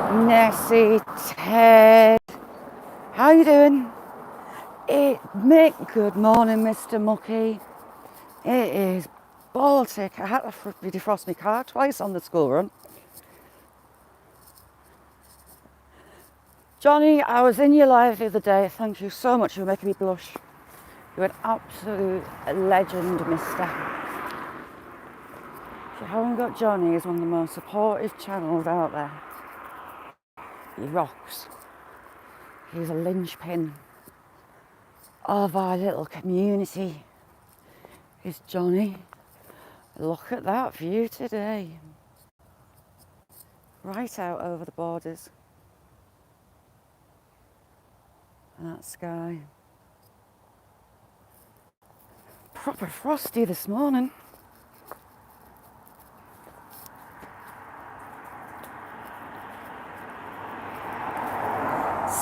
Nessie, Ted, how you doing? Mick, good morning, Mr. Mucky. It is Baltic. I had to defrost my car twice on the school run. Johnny, I was in your live the other day. Thank you so much for making me blush. You're an absolute legend, mister. If you haven't got Johnny, he's one of the most supportive channels out there. He rocks. He's a linchpin of our little community. Is Johnny. Look at that view today. Right out over the borders. And that sky. Proper frosty this morning.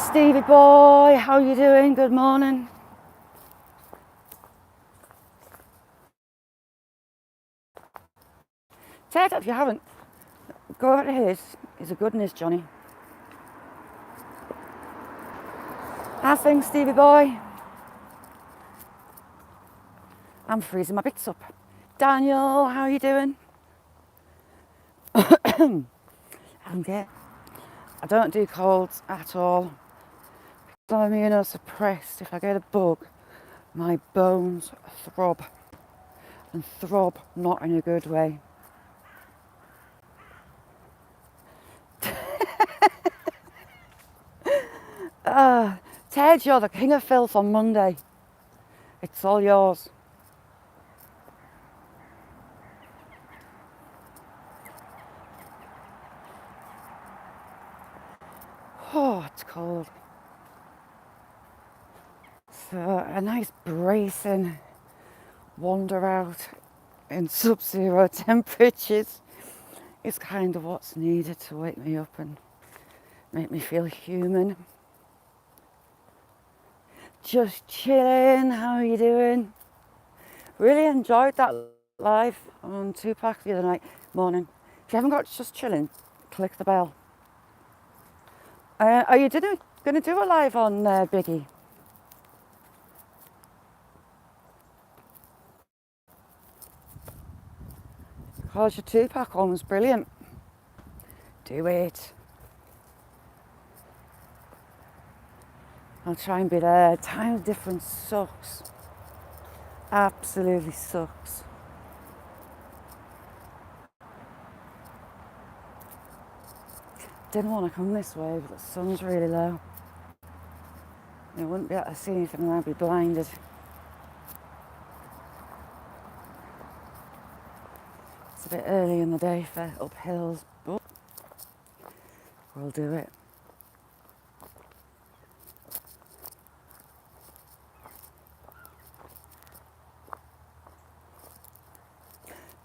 Stevie boy, how you doing? Good morning. Ted, if you haven't, go out to his. He's a goodness, Johnny. How's things, Stevie boy? I'm freezing my bits up. Daniel, how you doing? I don't do colds at all. I'm immunosuppressed. If I get a bug, my bones throb. And throb not in a good way. Ted, you're the king of filth on Monday. It's all yours. Oh, it's cold. So a nice bracing wander out in sub-zero temperatures is kind of what's needed to wake me up and make me feel human. Just chilling, how are you doing? Really enjoyed that live on Tupac the other morning. If you haven't got Just Chilling, click the bell. Are you going to do a live on Biggie? Because your Tupac one was brilliant. Do it. I'll try and be there. Time difference sucks. Absolutely sucks. Didn't want to come this way, but the sun's really low. I wouldn't be able to see anything and I'd be blinded. It's a bit early in the day for up hills, but we'll do it.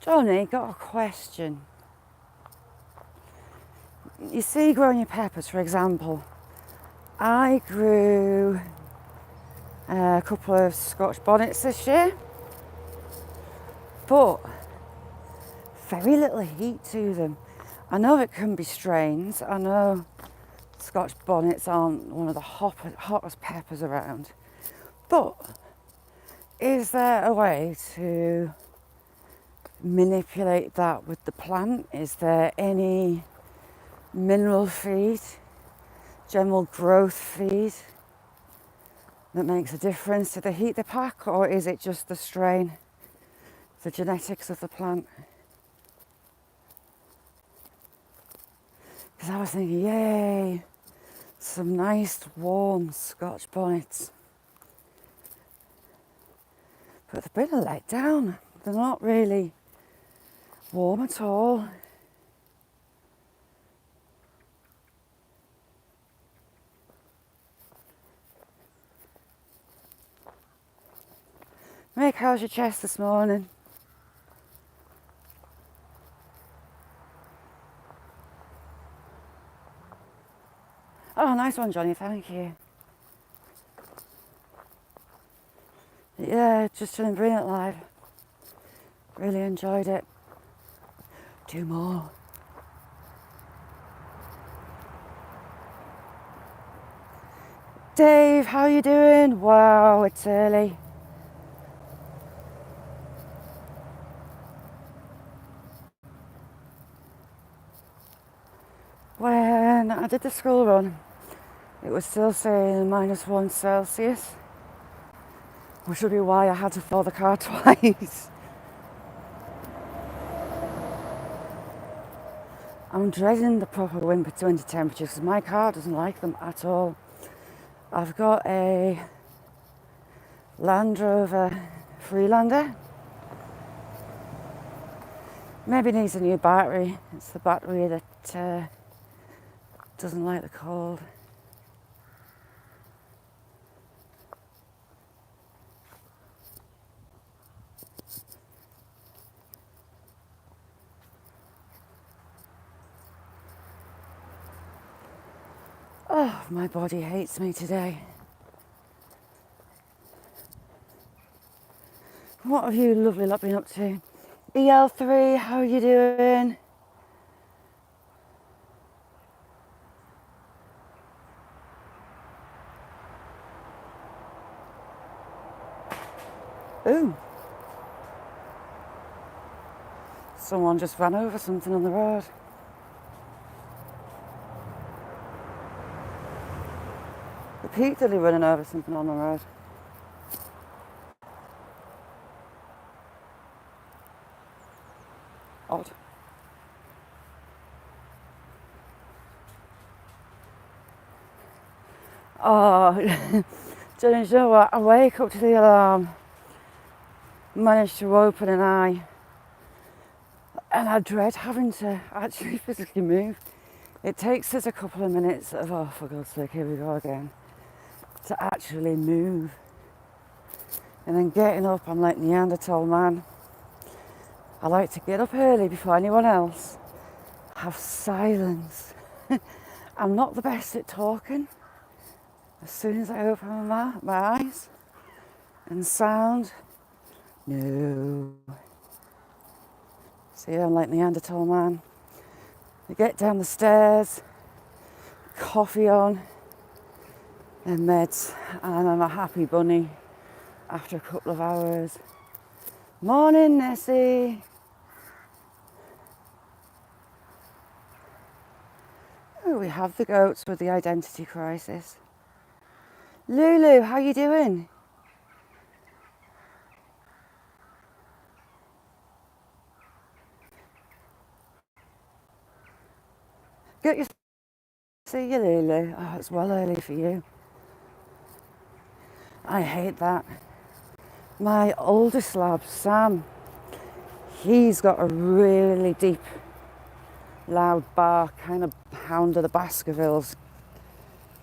Johnny, got a question. You see, growing your peppers, for example, I grew a couple of Scotch bonnets this year, but very little heat to them. I know it can be strains. I know Scotch bonnets aren't one of the hottest peppers around, but is there a way to manipulate that with the plant? Is there any mineral feed, general growth feed that makes a difference to the heat they pack, or is it just the strain, the genetics of the plant? Because I was thinking, yay, some nice warm Scotch bonnets. But they've been a letdown. They're not really warm at all. Mick, how's your chest this morning? Oh, nice one, Johnny, thank you. Yeah, just chilling, brilliant live. Really enjoyed it. Do more. Dave, how you doing? Wow, it's early. When I did the school run, it was still saying -1 Celsius, which would be why I had to fill the car twice. I'm dreading the proper winter temperatures because my car doesn't like them at all. I've got a Land Rover Freelander. Maybe it needs a new battery. It's the battery that doesn't like the cold. Oh, my body hates me today. What have you lovely lot been up to? EL3, how are you doing? Ooh. Someone just ran over something on the road. Repeatedly running over something on the road. Odd. Oh, do you know what? I wake up to the alarm, manage to open an eye, and I dread having to actually physically move. It takes us a couple of minutes of, oh, for God's sake, here we go again, to actually move. And then getting up, I'm like Neanderthal man. I like to get up early before anyone else, have silence. I'm not the best at talking. As soon as I open my eyes and sound, no. See, I'm like Neanderthal man. I get down the stairs, coffee on, and meds, and I'm a happy bunny after a couple of hours. Morning, Nessie. Oh, we have the goats with the identity crisis. Lulu, how you doing? Get your see you, Lulu. Oh, it's well early for you. I hate that. My oldest lab, Sam, he's got a really deep, loud bark, kind of hound of the Baskervilles,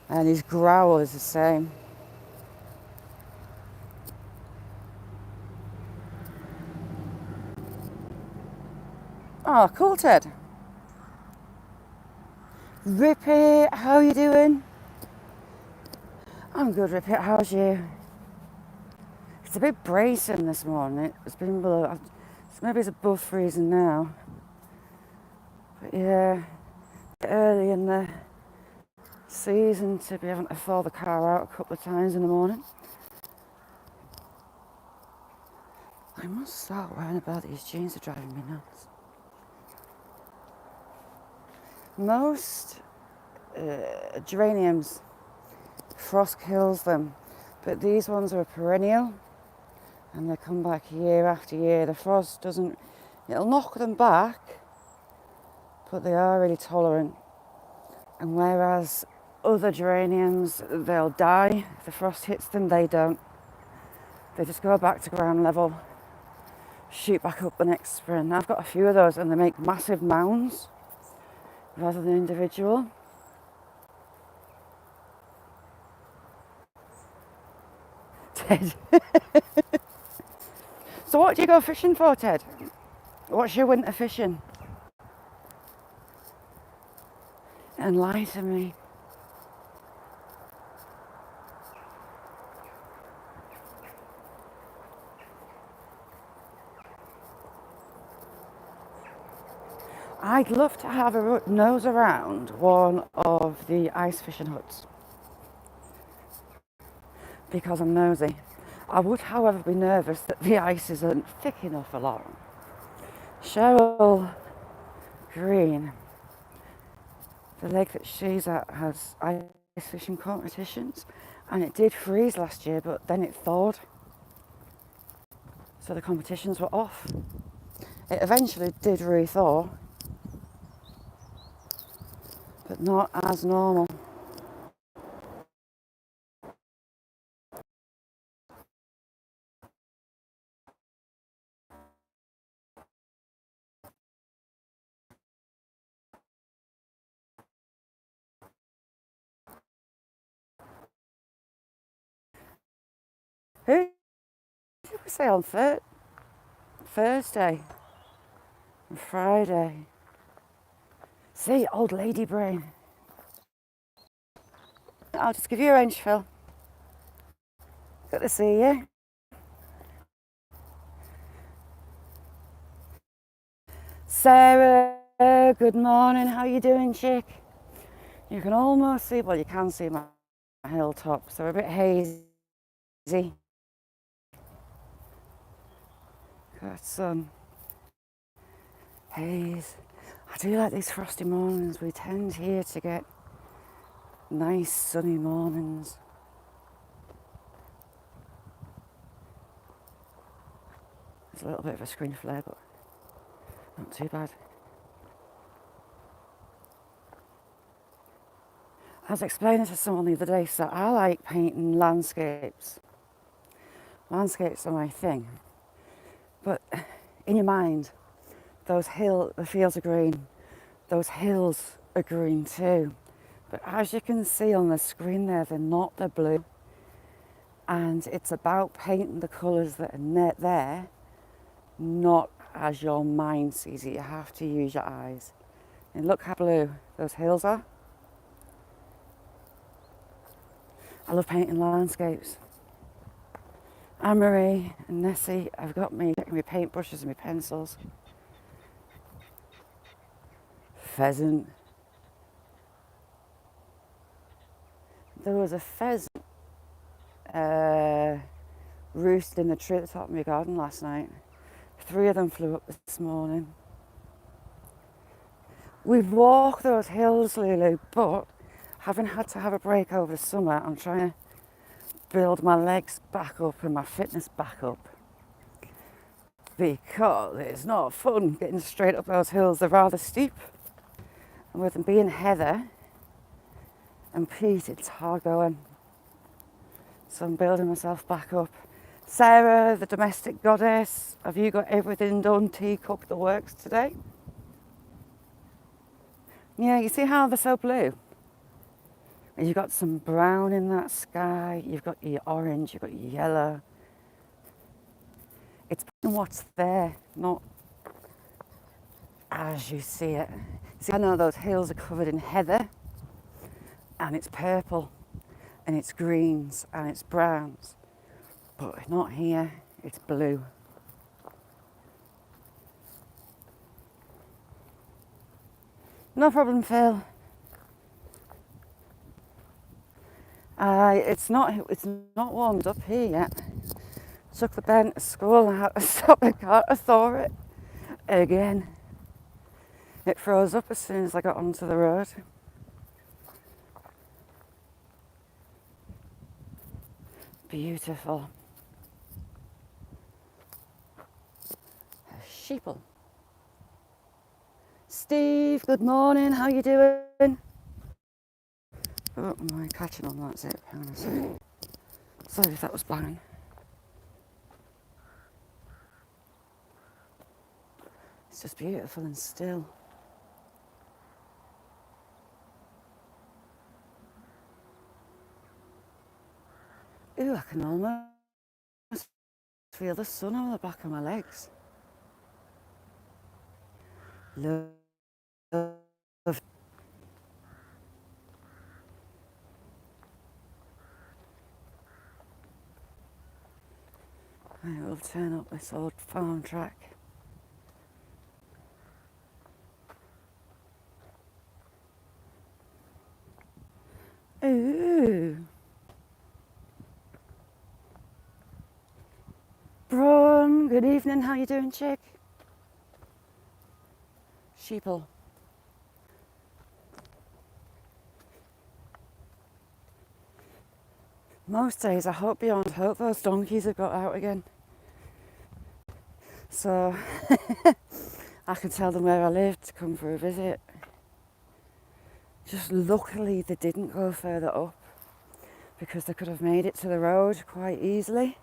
and his growl is the same. Oh, cool, Ted. Rippy, how you doing? I'm good, Rippy. How's you? It's a bit bracing this morning. It's been below, maybe it's above freezing now. But yeah, early in the season to be having to thaw the car out a couple of times in the morning. I must start worrying about these jeans, are driving me nuts. Most geraniums, frost kills them, but these ones are a perennial and they come back year after year. The frost doesn't, it'll knock them back, but they are really tolerant. And whereas other geraniums, they'll die, if the frost hits them, they don't. They just go back to ground level, shoot back up the next spring. I've got a few of those and they make massive mounds rather than individual. Ted. So what do you go fishing for, Ted? What's your winter fishing? Enlighten me. I'd love to have a nose around one of the ice fishing huts. because I'm nosy. I would, however, be nervous that the ice isn't thick enough along. Cheryl Green, the lake that she's at, has ice fishing competitions, and it did freeze last year, but then it thawed, so the competitions were off. It eventually did re-thaw, but not as normal. Who did we say on Thursday and Friday? See, old lady brain. I'll just give you a range, Phil. Good to see you. Sarah, good morning. How you doing, chick? You can almost see, well, you can see my hilltops. They're a bit hazy. Got some haze. I do like these frosty mornings. We tend here to get nice sunny mornings. There's a little bit of a screen flare, but not too bad. I was explaining to someone the other day, so I like painting landscapes. Landscapes are my thing. But in your mind, the fields are green, those hills are green too. But as you can see on the screen there, they're blue. And it's about painting the colours that are there, not as your mind sees it. You have to use your eyes. And look how blue those hills are. I love painting landscapes. Anne-Marie and Nessie have got me checking my paintbrushes and my pencils. Pheasant. There was a pheasant roosted in the tree at the top of my garden last night. 3 of them flew up this morning. We've walked those hills, Lulu, but having had to have a break over the summer, I'm trying to build my legs back up and my fitness back up, because it's not fun getting straight up those hills. They're rather steep, and with them being Heather and Pete, it's hard going. So I'm building myself back up. Sarah, the domestic goddess, have you got everything done, tea cooked, the works today? Yeah, you see how they're so blue? And you've got some brown in that sky, you've got your orange, you've got your yellow. It's what's there, not as you see it. See, I know those hills are covered in heather, and it's purple, and it's greens, and it's browns, but not here, it's blue. No problem, Phil. It's not warmed up here yet. Took the Ben to school and had to stop the car to thaw it again. It froze up as soon as I got onto the road. Beautiful. A sheeple. Steve, good morning. How you doing? Oh, am I catching on that zip? Hang on a second. Sorry if that was banging. It's just beautiful and still. Ooh, I can almost feel the sun on the back of my legs. Love. I will turn up this old farm track. Ooh. evening, how you doing, chick? Sheeple. Most days I hope beyond hope those donkeys have got out again. So I can tell them where I live to come for a visit. Just luckily they didn't go further up because they could have made it to the road quite easily.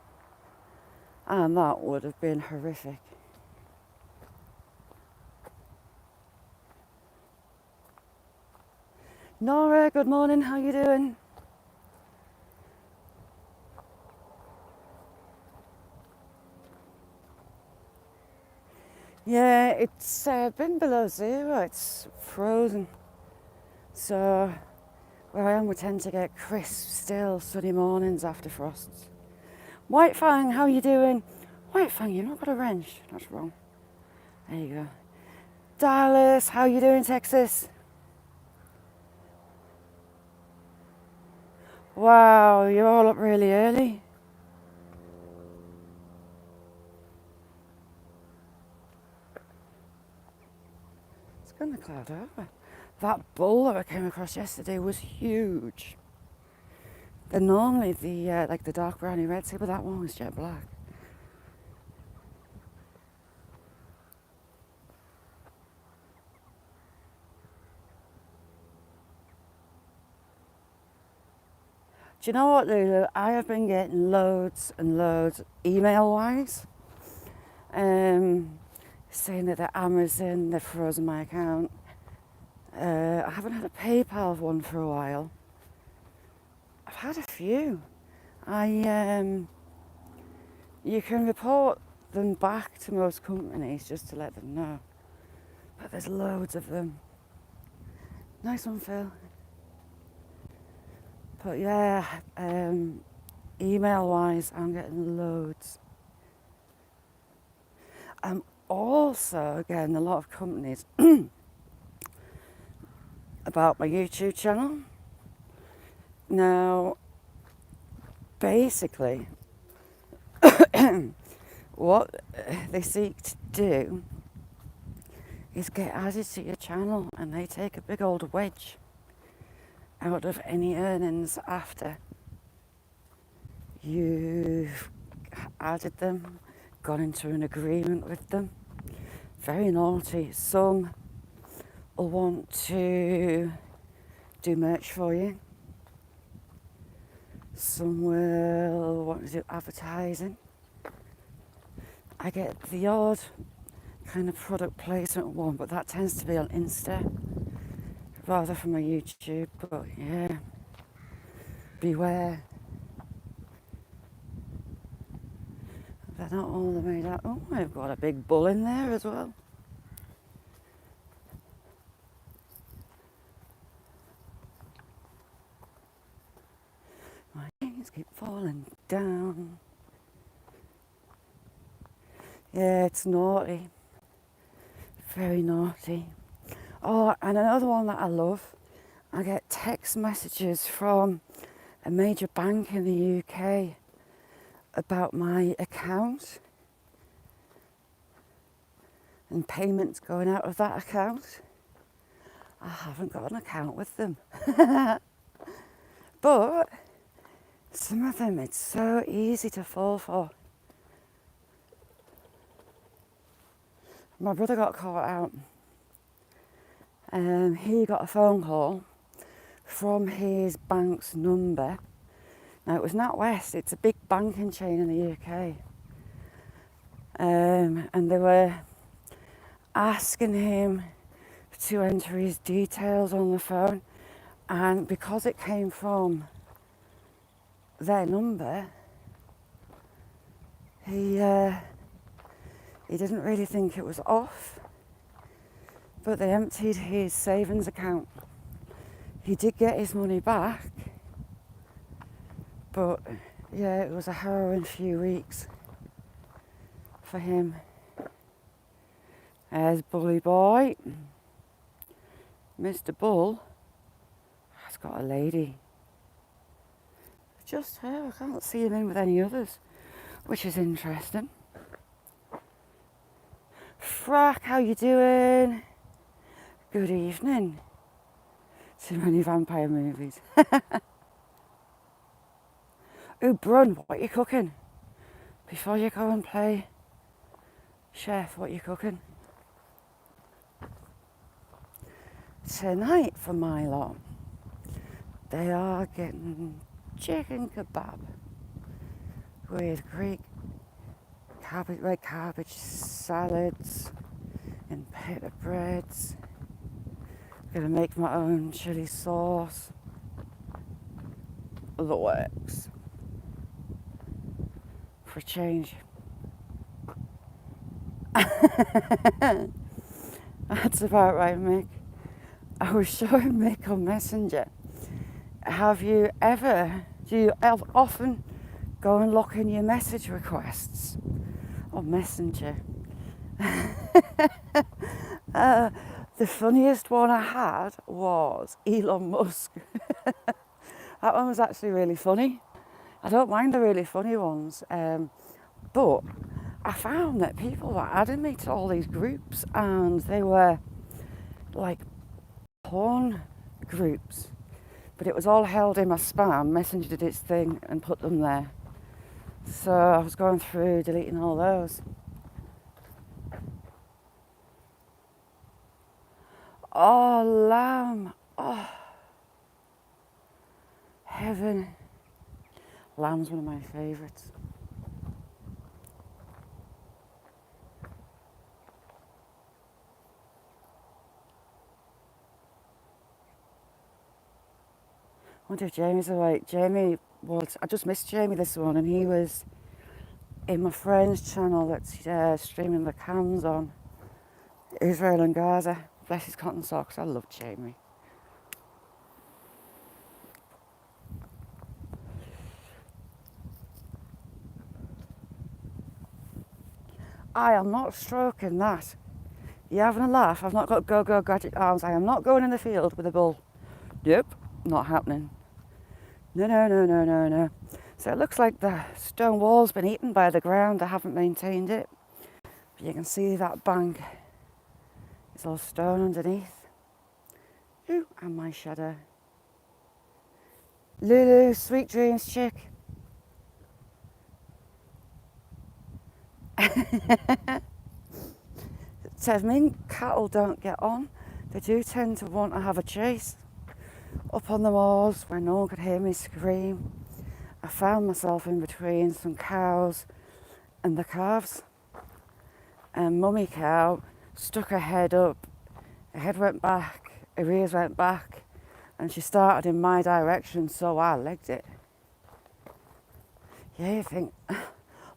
And that would have been horrific. Nora, good morning, how you doing? Yeah, it's been below zero, it's frozen. So where I am we tend to get crisp, still sunny mornings after frosts. White Fang, how you doing? White Fang, you've not got a wrench. That's wrong. There you go. Dallas, how you doing, Texas? Wow, you're all up really early. It's gonna cloud over. That bull that I came across yesterday was huge. They're normally the like the dark browny red sea, but that one was jet black. Do you know what, Lulu? I have been getting loads and loads, email-wise, saying that the Amazon, they've frozen my account. I haven't had a PayPal one for a while. I've had a few. You can report them back to most companies just to let them know. But there's loads of them. Nice one, Phil. But yeah, email-wise, I'm getting loads. I'm also getting a lot of companies about my YouTube channel. Now, basically, what they seek to do is get added to your channel, and they take a big old wedge out of any earnings after you've added them, gone into an agreement with them. Very naughty. Some will want to do merch for you. Some will want to do advertising. I get the odd kind of product placement one, but that tends to be on Insta rather from my YouTube. But yeah, beware. They're not all made out. Oh, I've got a big bull in there as well. My things keep falling down. Yeah, it's naughty. Very naughty. Oh, and another one that I love, I get text messages from a major bank in the UK about my account and payments going out of that account. I haven't got an account with them. But some of them it's so easy to fall for. My brother got caught out. He got a phone call from his bank's number. Now, it was NatWest, it's a big banking chain in the UK. And they were asking him to enter his details on the phone. And because it came from their number, he didn't really think it was off. But they emptied his savings account. He did get his money back, but yeah, it was a harrowing few weeks for him. There's Bully Boy. Mr. Bull has got a lady. Just her, I can't see him in with any others, which is interesting. Frack, how you doing? Good evening. Too many vampire movies. Oh, Brun, what are you cooking? Before you go and play chef, what are you cooking? Tonight for my lot, they are getting chicken kebab with Greek cabbage, red cabbage salads and pita breads. Gonna make my own chili sauce. The works. For a change. That's about right, Mick. I was showing Mick on Messenger. Do you often go and look in your message requests on Messenger? The funniest one I had was Elon Musk. That one was actually really funny. I don't mind the really funny ones, but I found that people were adding me to all these groups, and they were like porn groups, but it was all held in my spam. Messenger did its thing and put them there. So I was going through deleting all those. Oh, lamb. Oh, heaven. Lamb's one of my favourites. I wonder if Jamie's awake. I just missed Jamie this morning. He was in my friend's channel that's streaming the cams on Israel and Gaza. Bless his cotton socks. I love Jamie. I am not stroking that. You having a laugh? I've not got go-go gadget arms. I am not going in the field with a bull. Nope, not happening. No. So it looks like the stone wall's been eaten by the ground. I haven't maintained it. But you can see that bank. It's all stone underneath. Ooh, and my shadow. Lulu, sweet dreams, chick. Says mean cattle don't get on. They do tend to want to have a chase. Up on the moors where no one could hear me scream, I found myself in between some cows and the calves. And mummy cow stuck her head up, her head went back, her ears went back, and she started in my direction, so I legged it. Yeah, you think,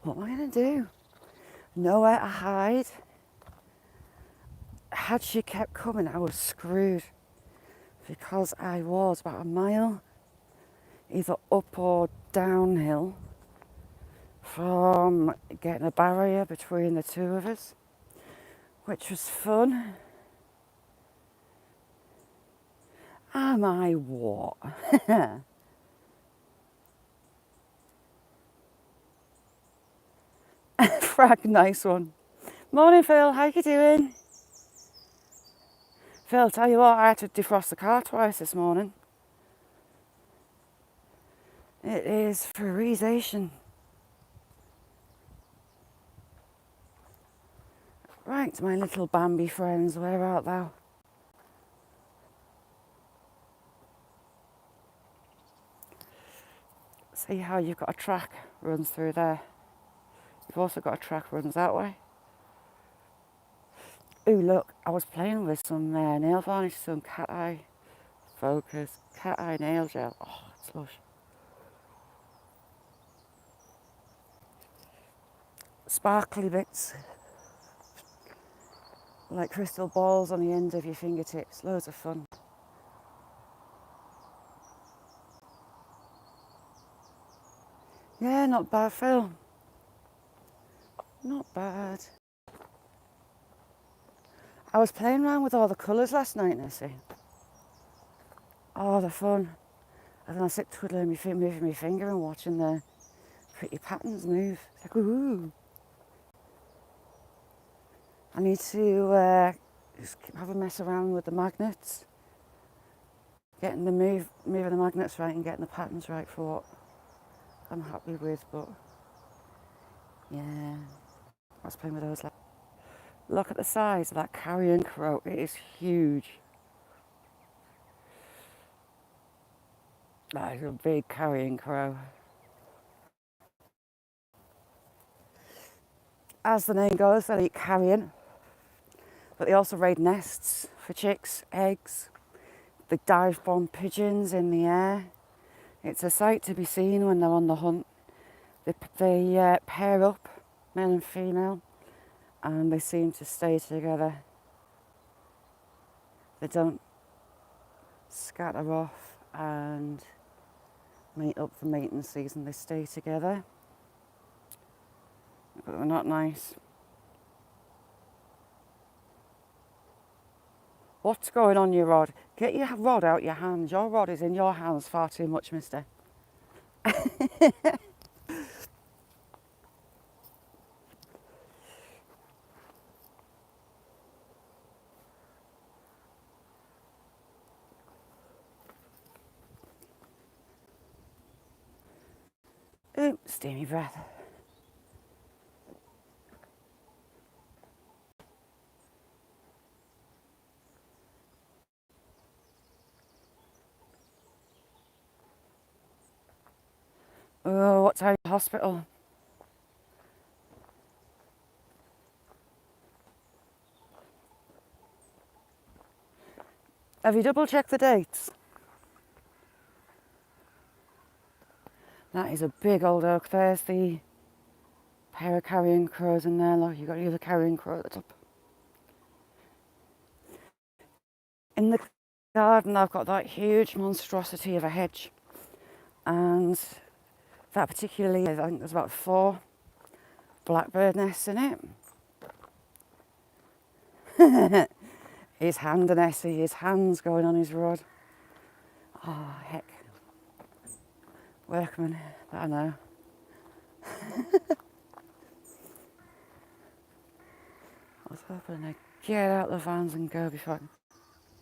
what am I going to do? Nowhere to hide. Had she kept coming, I was screwed, because I was about a mile either up or downhill from getting a barrier between the two of us, which was fun. Am I what? Frag, nice one. Morning, Phil, how you doing? Phil, tell you what, I had to defrost the car twice this morning. It is freezation. Right, my little Bambi friends, where art thou? See how you've got a track runs through there. You've also got a track runs that way. Ooh, look, I was playing with some nail varnish, some cat eye focus, cat eye nail gel. Oh, it's lush. Sparkly bits, like crystal balls on the end of your fingertips. Loads of fun. Yeah, not bad, Phil. Not bad. I was playing around with all the colours last night, Nessie. Oh, they're fun. And then I sit twiddling moving my finger and watching the pretty patterns move. It's like, ooh. I need to just have a mess around with the magnets, getting the moving the magnets right and getting the patterns right for what I'm happy with. But yeah, I was playing with those. Look at the size of that carrion crow. It is huge. That is a big carrion crow. As the name goes, they'll eat carrion, but they also raid nests for chicks, eggs. They dive bomb pigeons in the air. It's a sight to be seen when they're on the hunt. They pair up, male and female, and they seem to stay together. They don't scatter off and meet up for mating season. They stay together, but they're not nice. What's going on, your rod? Get your rod out your hands. Your rod is in your hands far too much, mister. Ooh, steamy breath. Oh, what time is hospital? Have you double checked the dates? That is a big old oak. There's the pair of carrion crows in there. Look, you've got the other carrion crow at the top. In the garden, I've got that huge monstrosity of a hedge. And that particularly, I think there's about 4 blackbird nests in it. His hand, and Essie, his hand's going on his rod. Oh, heck. Workman, I know. I was hoping they'd get out the vans and go before I can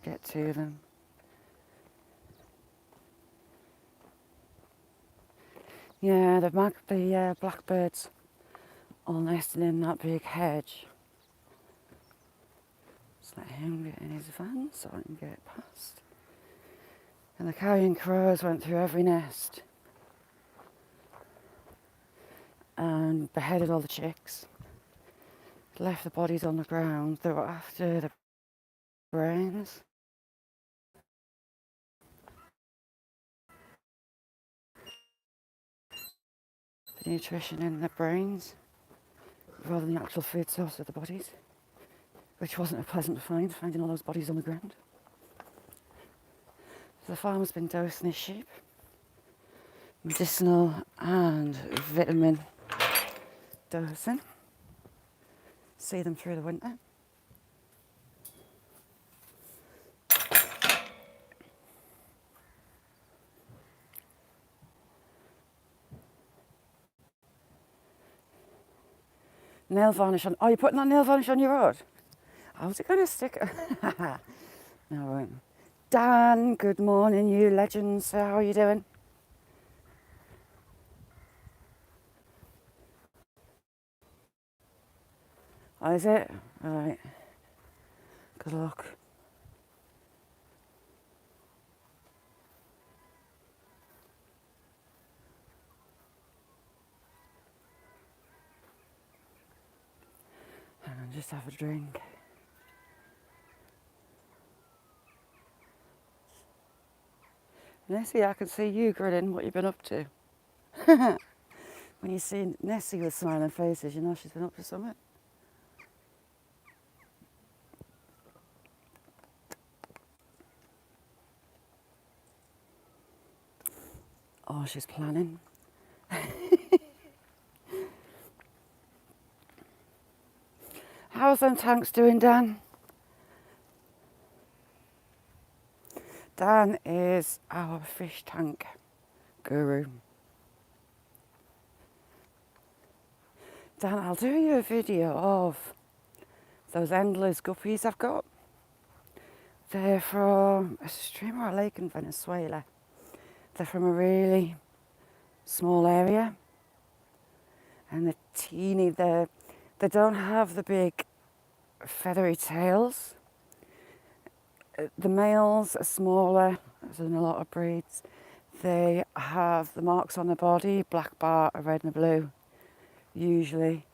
get to them. Yeah, the blackbirds all nesting in that big hedge. Just let him get in his van so I can get past. And the carrion crows went through every nest and beheaded all the chicks. Left the bodies on the ground. They were after the brains. The nutrition in the brains rather than the actual food source of the bodies, which wasn't a pleasant find, finding all those bodies on the ground. So the farmer's been dosing his sheep, medicinal and vitamin dosing. See them through the winter. Nail varnish on. Oh, you're putting that nail varnish on your rod? How's it going to stick? No, I won't. Dan, good morning, you legends. How are you doing? Oh, is it? All right. Good luck. Hang on, just have a drink. Nessie, I can see you grinning. What you been up to? When you see Nessie with smiling faces, you know she's been up to something. Oh, she's planning. How's them tanks doing, Dan? Dan is our fish tank guru. Dan, I'll do you a video of those endless guppies I've got, they're from a stream or a lake in Venezuela. They're from a really small area, and they're teeny. They don't have the big feathery tails. The males are smaller, as in a lot of breeds. They have the marks on the body, black bar, a red and a blue, usually.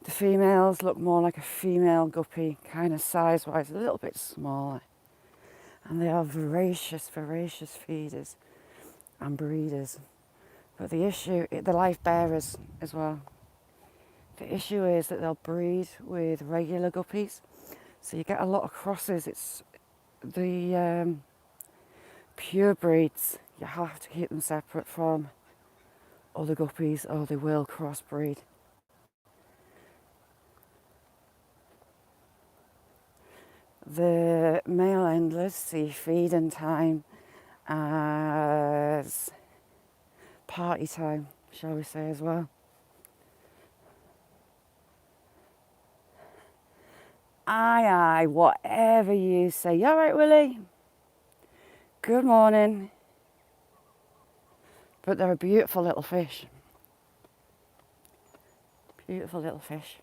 The females look more like a female guppy, kind of size-wise, a little bit smaller. And they are voracious feeders and breeders. But the issue, they're life bearers as well. The issue is that they'll breed with regular guppies. So you get a lot of crosses. It's the pure breeds. You have to keep them separate from other guppies or they will crossbreed. The male endless see feeding time as party time, shall we say, as well. Aye, whatever you say. You all right, Willie? Good morning. But they're a beautiful little fish. Beautiful little fish.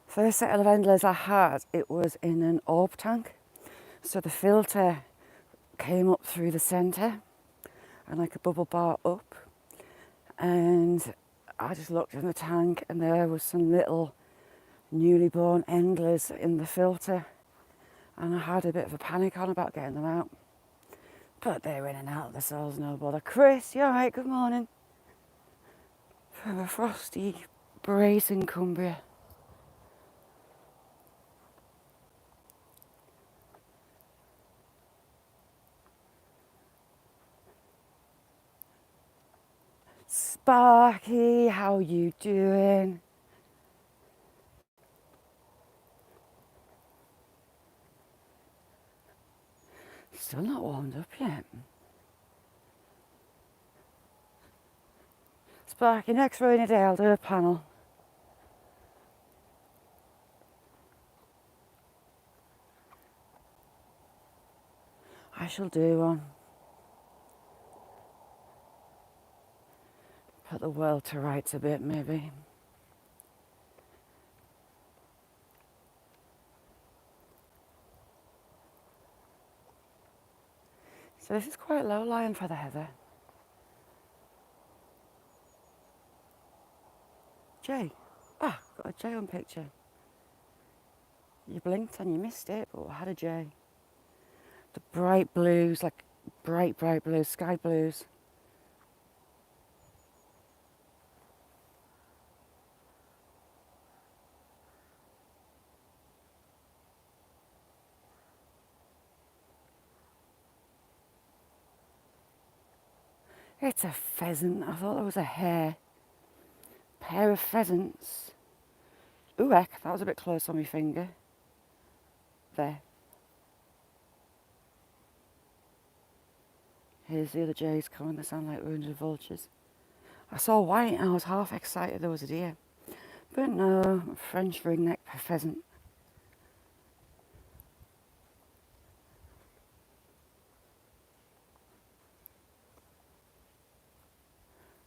First set of endless I had, it was in an orb tank. So the filter came up through the centre and like a bubble bar up. And I just looked in the tank and there was some little newly born endless in the filter. And I had a bit of a panic on about getting them out. But they're in and out of the cells, no bother. Chris, you alright? Good morning. From a frosty bracing Cumbria. Sparky, how you doing? Still not warmed up yet. Sparky, next rainy day I'll do a panel. I shall do one. Put the world to rights a bit, maybe. So this is quite low lying for the heather. Jay. Ah, got a jay on picture. You blinked and you missed it, but I had a jay. The bright blues, like bright blues, sky blues. It's a pheasant. I thought there was a hare. Pair of pheasants. Ooh, heck, that was a bit close on my finger. There. Here's the other jays coming. They sound like wounded vultures. I saw white and I was half excited there was a deer. But no, French ringneck pheasant.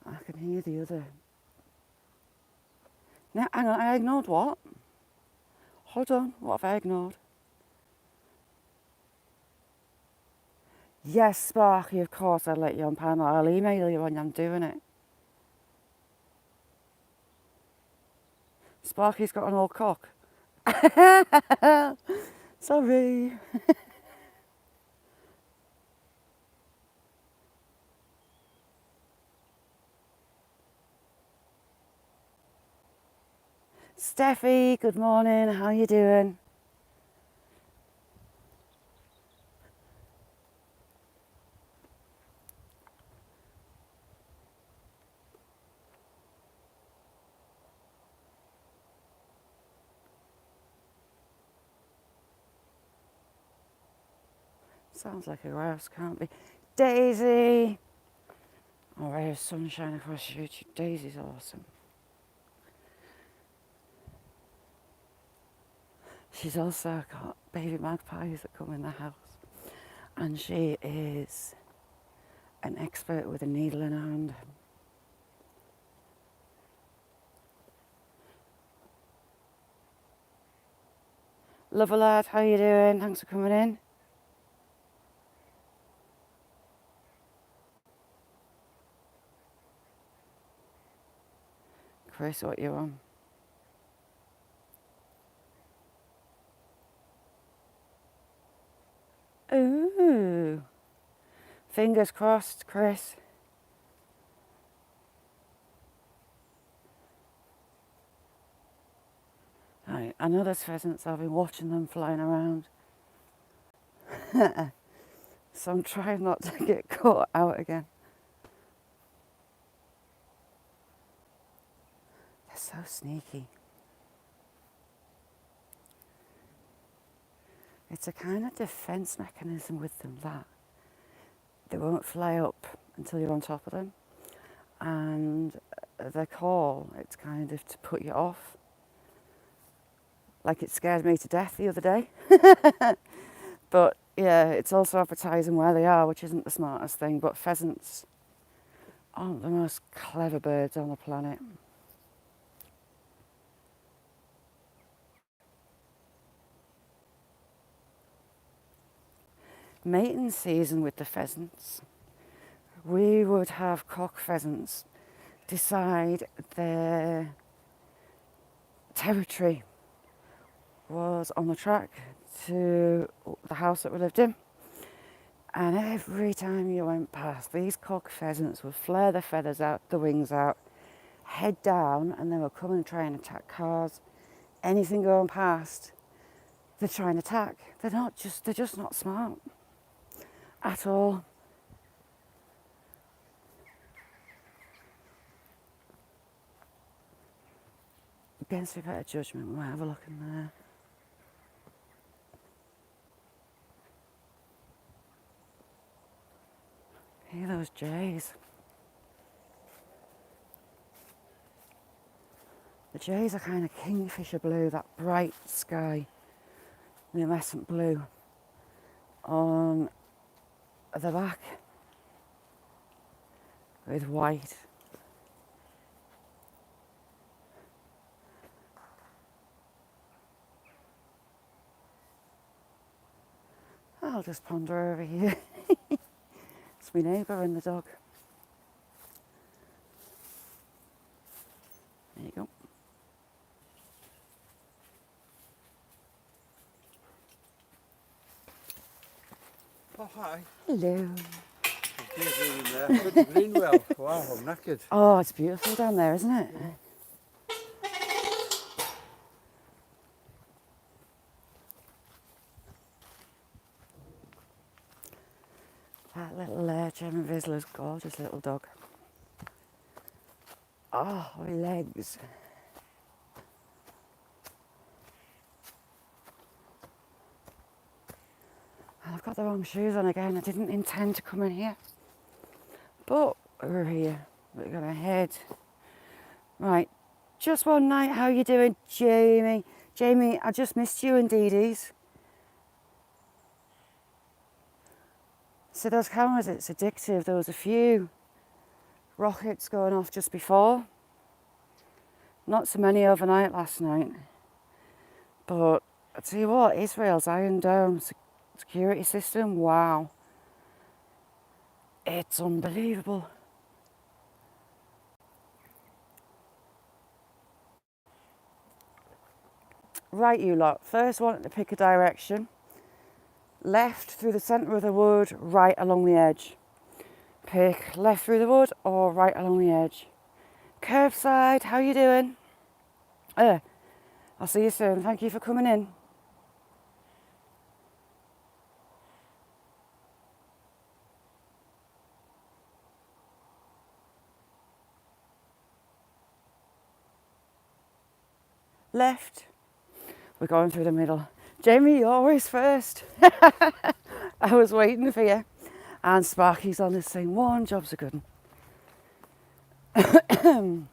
I can hear the other. Now, hang on, I ignored what? Hold on, what have I ignored? Yes, Sparky, of course I'll let you on panel. I'll email you when I'm doing it. Sparky's got an old cock. Sorry. Steffi, good morning. How you doing? Sounds like a grouse, can't be. Daisy! Oh, there's sunshine across YouTube. Daisy's awesome. She's also got baby magpies that come in the house. And she is an expert with a needle in her hand. Love a lad, how you doing? Thanks for coming in. Chris, what you on? Ooh. Fingers crossed, Chris. Right, I know there's pheasants, I've been watching them flying around. So I'm trying not to get caught out again. They're so sneaky. It's a kind of defence mechanism with them that they won't fly up until you're on top of them. And their call, it's kind of to put you off. Like it scared me to death the other day. But yeah, it's also advertising where they are, which isn't the smartest thing. But pheasants aren't the most clever birds on the planet. Mating season with the pheasants, we would have cock pheasants decide their territory was on the track to the house that we lived in. And every time you went past, these cock pheasants would flare their feathers out, the wings out, head down, and they would come and try and attack cars. Anything going past, they try and attack. They're just not smart at all. Against me better judgment, we might have a look in there. Hear those jays. The jays are kind of kingfisher blue, that bright sky, luminescent blue on the back with white. I'll just ponder over here. It's my neighbour and the dog. There you go. Oh, hi. Hello. Good Greenwell. Wow, I'm knackered. Oh, it's beautiful down there, isn't it? Yeah. That little German Vizsla's gorgeous little dog. Oh, my legs. I've got the wrong shoes on again. I didn't intend to come in here. But we're here. We're going to head. Right. Just one night. How you doing, Jamie? Jamie, I just missed you and Dee Dee's. So those cameras, it's addictive. There was a few rockets going off just before. Not so many overnight last night. But I tell you what, Israel's Iron Dome security system, wow. It's unbelievable. Right, you lot. First one to pick a direction. Left through the centre of the wood, right along the edge. Pick left through the wood or right along the edge. Curbside, how you doing? I'll see you soon. Thank you for coming in. Left. We're going through the middle. Jamie, you're always first. I was waiting for you. And Sparky's on the same one. Job's a good one.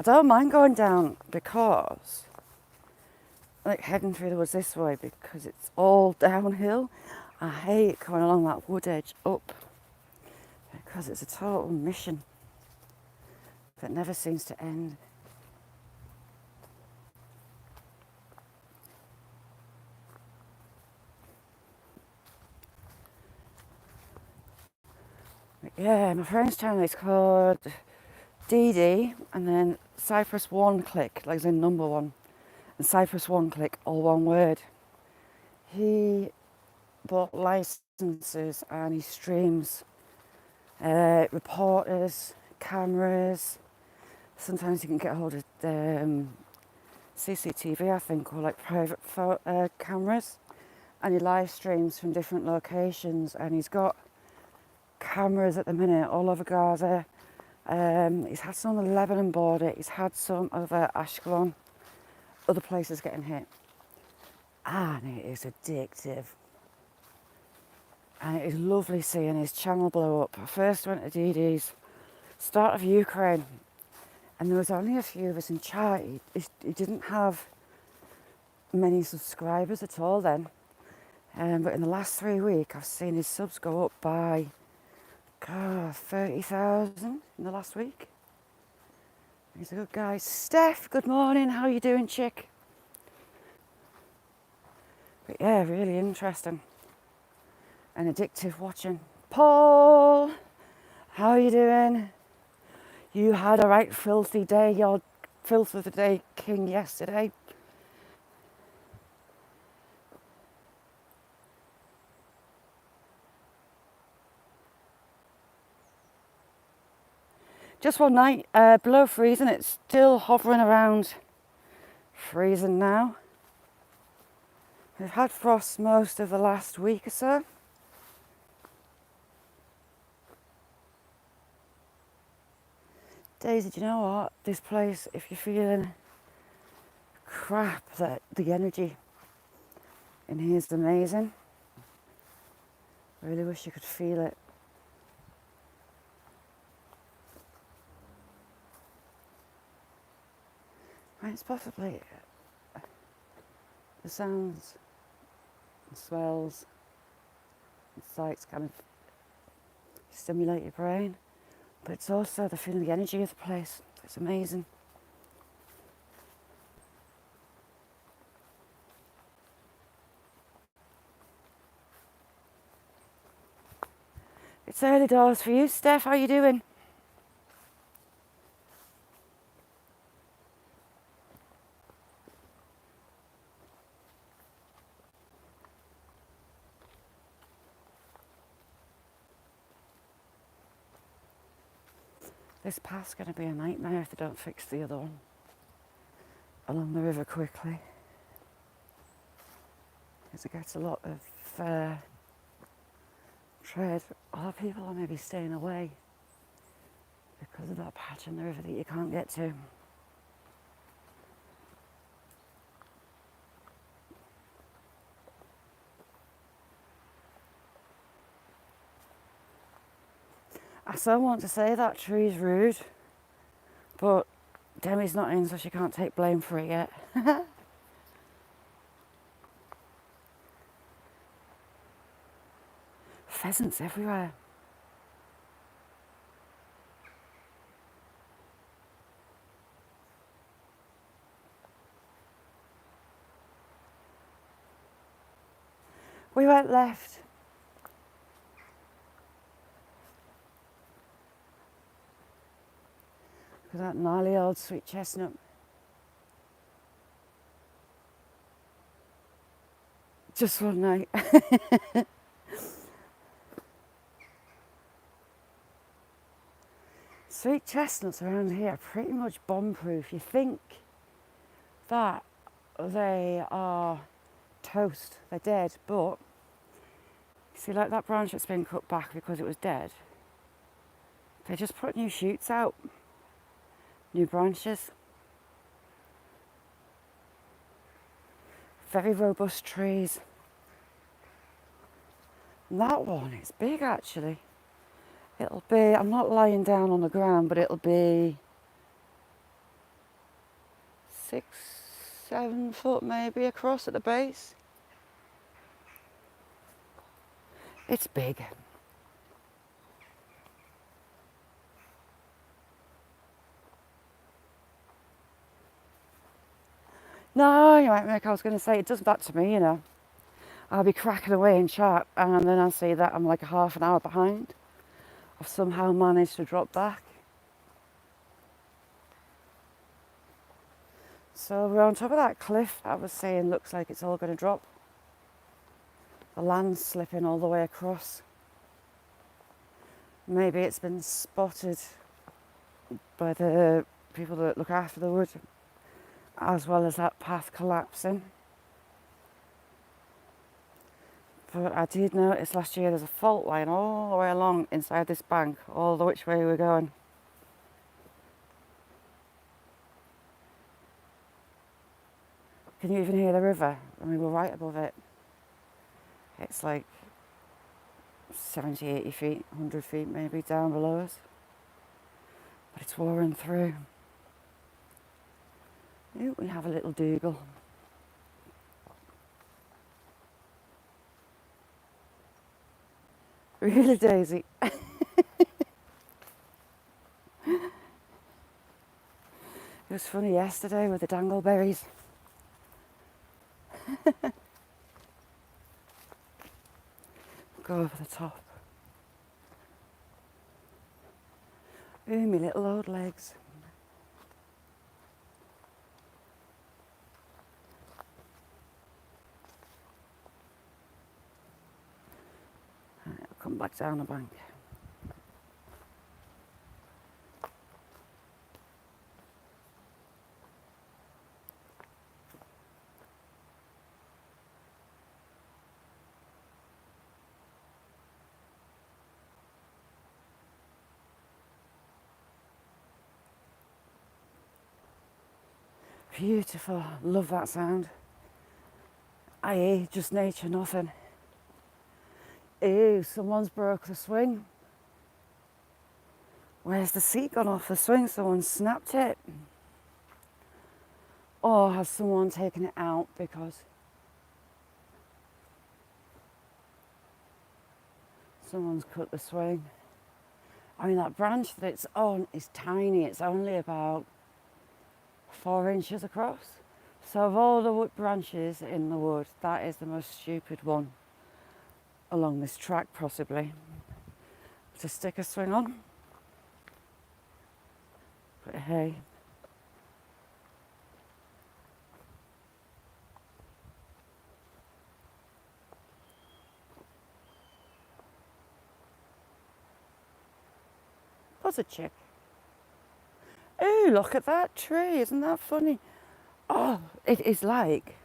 I don't mind going down because like heading through the woods this way because it's all downhill. I hate coming along that wood edge up because it's a total mission that never seems to end. But yeah, my friend's channel is called DD and then Cypress One Click, like in number one, and Cypress One Click, all one word. He bought licenses and he streams reporters, cameras. Sometimes you can get hold of CCTV, I think, or like private cameras, and he live streams from different locations. And he's got cameras at the minute all over Gaza. He's had some on the Lebanon border. He's had some over Ashkelon, other places getting hit, and it is addictive. And it is lovely seeing his channel blow up. I first went to DD's start of Ukraine, and there was only a few of us in chat. He didn't have many subscribers at all then. But in the last 3 weeks, I've seen his subs go up by 30,000 in the last week. He's a good guy. Steph, good morning. How you doing, chick? But yeah, really interesting and addictive watching. Paul, how you doing? You had a right filthy day, your filth of the day king yesterday. Just one night, below freezing. It's still hovering around freezing now. We've had frost most of the last week or so. Daisy, do you know what? This place, if you're feeling crap, that the energy in here is amazing. I really wish you could feel it. And it's possibly the sounds and smells and sights kind of stimulate your brain, but it's also the feeling, the energy of the place. It's amazing. It's early doors for you, Steph. How you doing? This path's going to be a nightmare if they don't fix the other one along the river quickly, because it gets a lot of tread. A lot of people are maybe staying away because of that patch in the river that you can't get to. I so want to say that tree's rude, but Demi's not in, so she can't take blame for it yet. Pheasants everywhere. We went left. Look at that gnarly old sweet chestnut. Just one night. Sweet chestnuts around here are pretty much bomb-proof. You think that they are toast, they're dead, but see, like that branch that's been cut back because it was dead, they just put new shoots out, new branches. Very robust trees. And that one is big actually. It'll be, I'm not lying down on the ground, but it'll be 7 foot maybe across at the base. It's big. No, you might think I was going to say it does that to me, you know. I'll be cracking away in chat and then I'll see that I'm like a half an hour behind. I've somehow managed to drop back. So we're on top of that cliff I was saying looks like it's all going to drop. The land's slipping all the way across. Maybe it's been spotted by the people that look after the wood, as well as that path collapsing. But I did notice last year there's a fault line all the way along inside this bank, all the which way we're going. Can you even hear the river? I mean, we're right above it. It's like 70, 80 feet, 100 feet maybe down below us. But it's roaring through. Ooh, we have a little Dougal. Really, Daisy? It was funny yesterday with the dangleberries. Go over the top. Ooh, me little old legs. Right, I'll come back down the bank. Beautiful, love that sound. I.e. just nature, nothing. Ew, someone's broke the swing. Where's the seat gone off the swing? Someone snapped it. Or has someone taken it out because someone's cut the swing? I mean, that branch that it's on is tiny. It's only about 4 inches across. So of all the wood branches in the wood, that is the most stupid one along this track, possibly, to stick a swing on. But hey. That's a chick. Oh, look at that tree. Isn't that funny? Oh, it is like,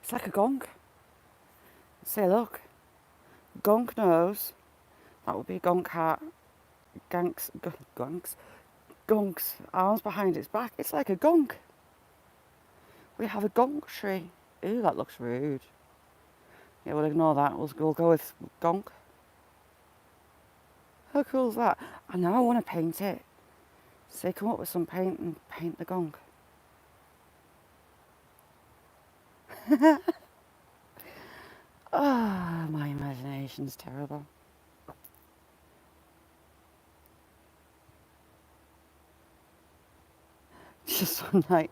it's like a gonk. Say, look, gonk nose. That would be gonk hat. Gonk's arms behind its back. It's like a gonk. We have a gonk tree. Ooh, that looks rude. Yeah, we'll ignore that. We'll go with gonk. How cool is that? I know I want to paint it. So come up with some paint and paint the gonk. Ah, my imagination's terrible. Just one night.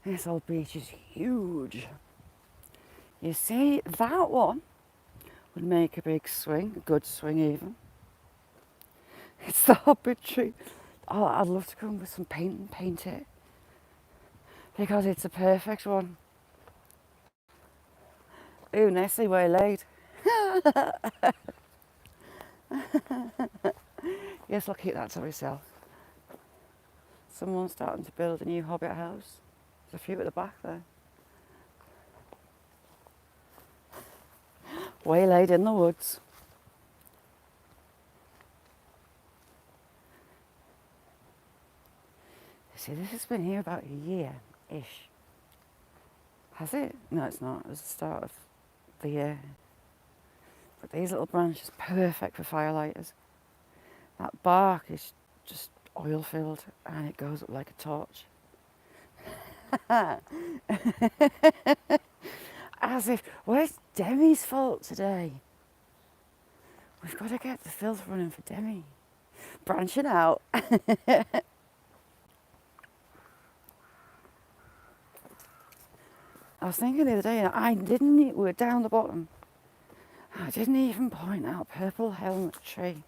This old beach is huge. You see, that one would make a big swing, a good swing even. It's the hobbit tree. Oh, I'd love to come with some paint and paint it. Because it's a perfect one. Ooh, nicely waylaid. Yes, I'll keep that to myself. Someone's starting to build a new hobbit house. There's a few at the back there. Waylaid in the woods. See, this has been here about a year-ish. Has it? No, it's not. It was the start of the year. But these little branches, perfect for firelighters. That bark is just oil filled and it goes up like a torch. As if, where's Demi's fault today? We've got to get the filth running for Demi. Branching out. I was thinking the other day, I didn't, we were down the bottom. I didn't even point out Purple Helmet Tree.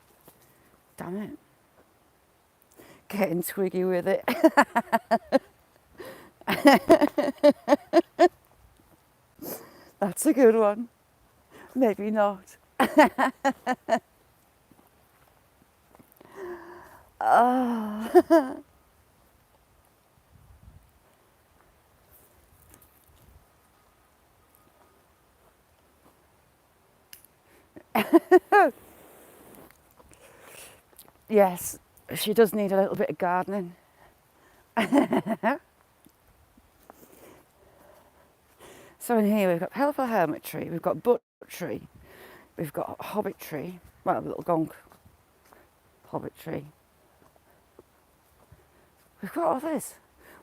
Damn it. Getting twiggy with it. That's a good one. Maybe not. Oh. Yes, she does need a little bit of gardening. So in here we've got Purple Hermit Tree, we've got Butt Tree, we've got Hobbit Tree, well, a little gonk Hobbit Tree. We've got all this.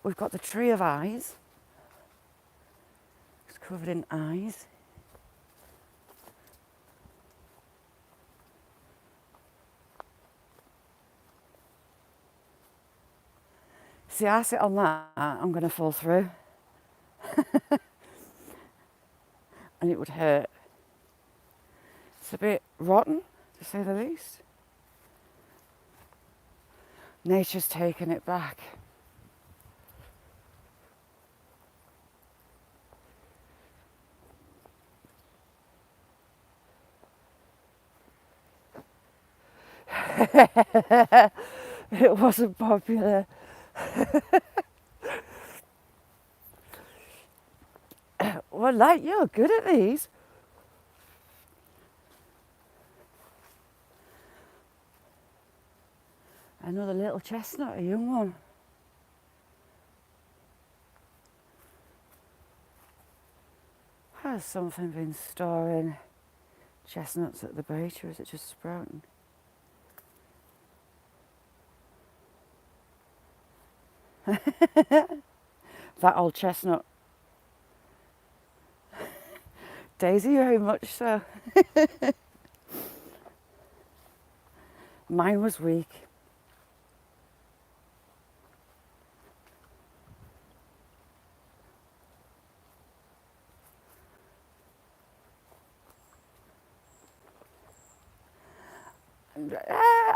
We've got the Tree of Eyes. It's covered in eyes. See, I sit on that, I'm going to fall through. And it would hurt. It's a bit rotten, to say the least. Nature's taken it back. It wasn't popular. Well, like, you're good at these. Another little chestnut, a young one. Has something been storing chestnuts at the base, or is it just sprouting? That old chestnut. Daisy, very much so. Mine was weak.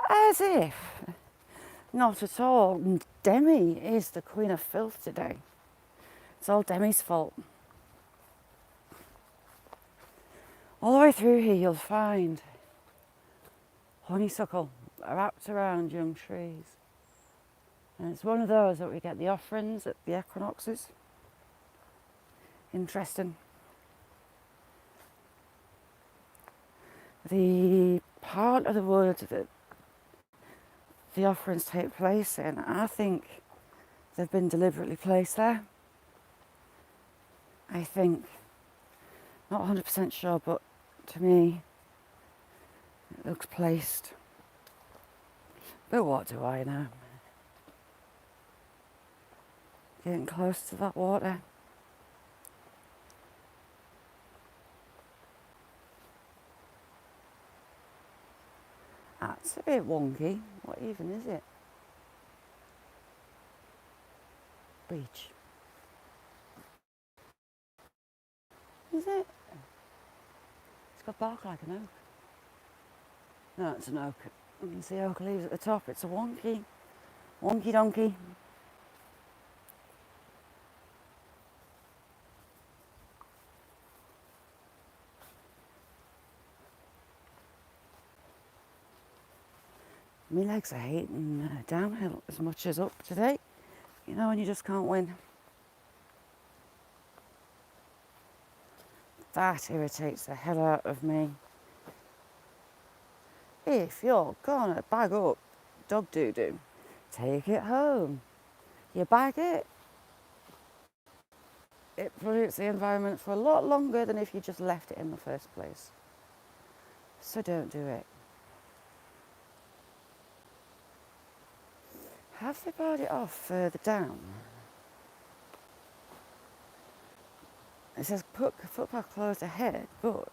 As if. Not at all. Demi is the queen of filth today. It's all Demi's fault. All the way through here you'll find honeysuckle wrapped around young trees. And it's one of those that we get the offerings at the equinoxes. Interesting. The part of the wood that the offerings take place in, I think they've been deliberately placed there. I think. Not 100% sure, but to me, it looks placed. But what do I know? Getting close to that water. That's a bit wonky. What even is it? Beach. Is it? It's got bark like an oak. No, it's an oak. You can see oak leaves at the top. It's a wonky donkey. My legs are hating downhill as much as up today. You know, and you just can't win. That irritates the hell out of me. If you're gonna bag up dog doo-doo, take it home. You bag it, it pollutes the environment for a lot longer than if you just left it in the first place. So don't do it. Have they barred it off further down? It says footpath closed ahead, but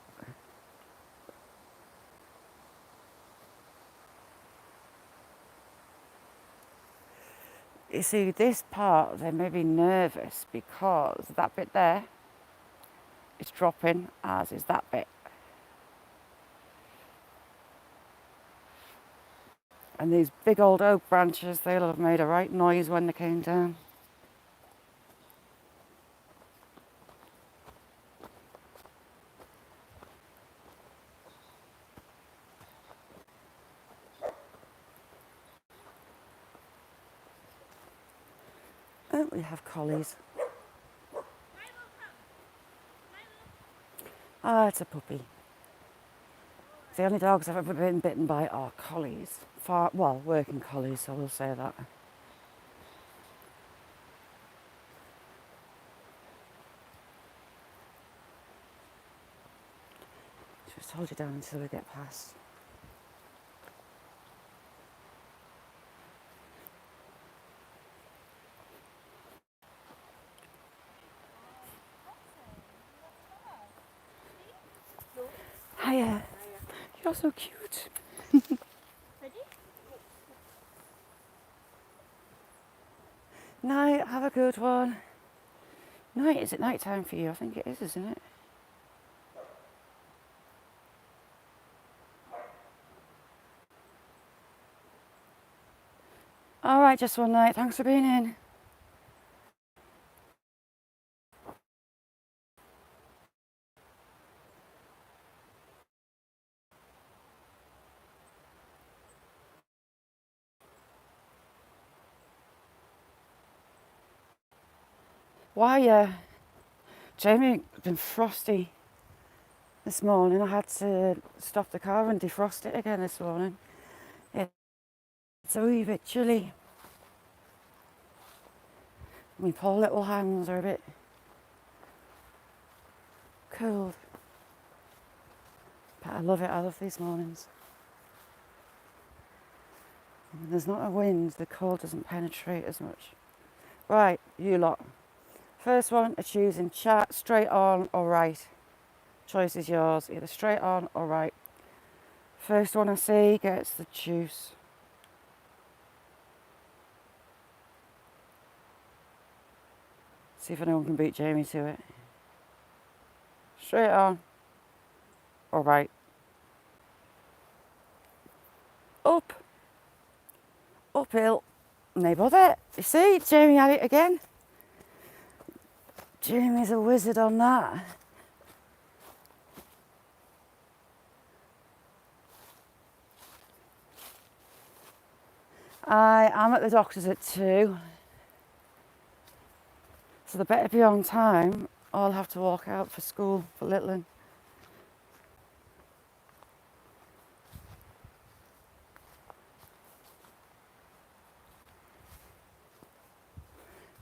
you see this part they may be nervous because that bit there is dropping, as is that bit. And these big old oak branches, they'll have made a right noise when they came down. Oh, we have collies. Ah, it's a puppy. The only dogs I've ever been bitten by are collies. Working collies, I will say that. Just hold you down until we get past. Hiya. You're so cute. Night, have a good one. Night, is it night time for you? I think it is, isn't it? All right, just one night. Thanks for being in. Why, Jamie, it's been frosty this morning. I had to stop the car and defrost it again this morning. It's a wee bit chilly. My poor little hands are a bit cold. But I love it. I love these mornings. When there's not a wind, the cold doesn't penetrate as much. Right, you lot. First one, are choosing chat, straight on or right. Choice is yours, either straight on or right. First one I see gets the juice. See if anyone can beat Jamie to it. Straight on or right. Up. Uphill. Neighbour there. You see, Jamie had it again. Jamie's a wizard on that. I am at the doctor's at 2. So they better be on time or I'll have to walk out for school for Littling.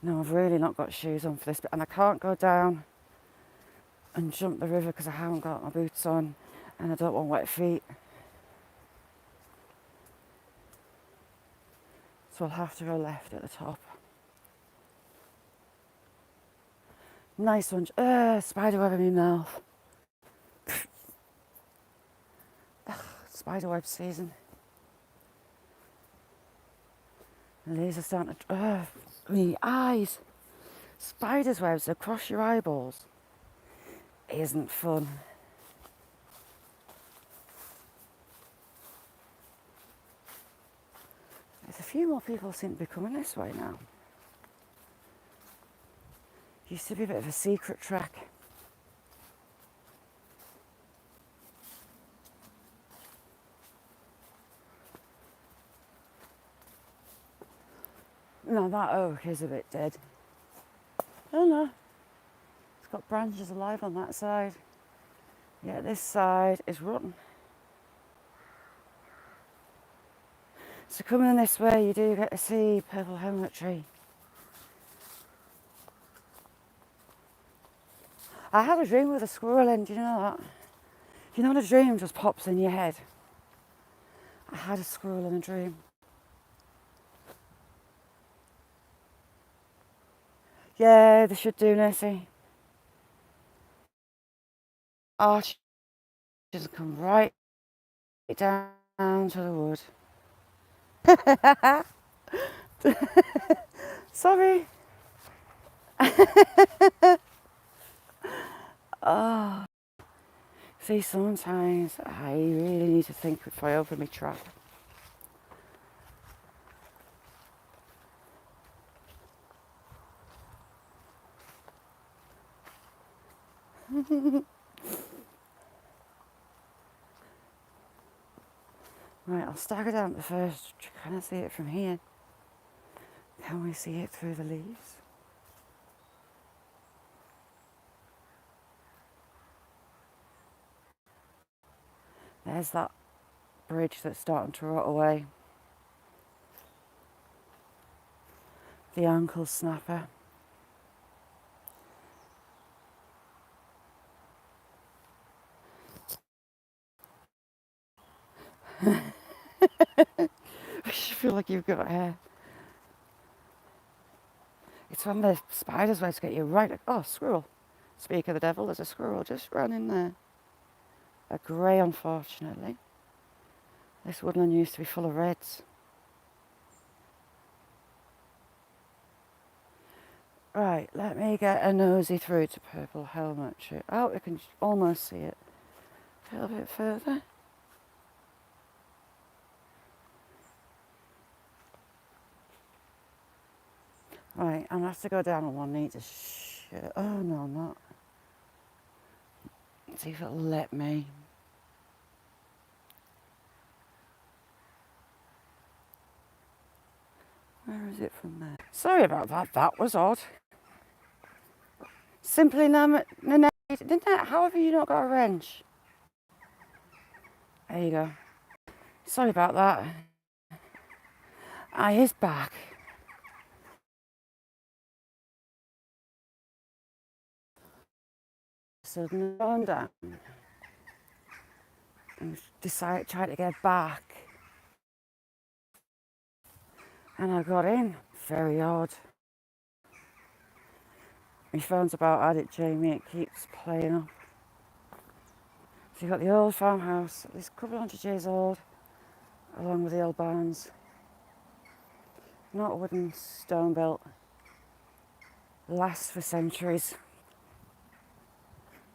No, I've really not got shoes on for this bit, and I can't go down and jump the river because I haven't got my boots on and I don't want wet feet. So I'll have to go left at the top. Nice one. Spiderweb in my mouth. Spiderweb season. And these are starting to... my eyes. Spider's webs across your eyeballs. Isn't fun. There's a few more people seem to be coming this way now. Used to be a bit of a secret track. No, that oak is a bit dead. Oh no, it's got branches alive on that side. Yeah, this side is rotten. So coming this way, you do get to see purple helmet tree. I had a dream with a squirrel in, do you know that? You know when a dream just pops in your head? I had a squirrel in a dream. Yeah, they should do, Nessie. Archie just come right down to the wood. Sorry. Oh. See, sometimes I really need to think before I open my trap. Right, I'll stagger down to first. Can I see it from here? Can we see it through the leaves? There's that bridge that's starting to rot away. The ankle snapper. I feel like you've got hair. It's when the spiders want to get you right. Oh, squirrel. Speak of the devil, there's a squirrel just running there. A grey, unfortunately. This woodland used to be full of reds. Right, let me get a nosy through to Purple Helmet Tree. Oh, we can almost see it. A little bit further. Right, I'm going to have to go down on one knee to oh no, not. Let's see if it'll let me. Where is it from there? Sorry about that, that was odd. Simply didn't it? How have you not got a wrench? There you go. Sorry about that. Ah, he's back. Suddenly gone down. And decided try to get back. And I got in. Very odd. My phone's about at it, Jamie. It keeps playing up. So you've got the old farmhouse, at least a couple hundred years old, along with the old barns. Not wooden, stone built. Last for centuries.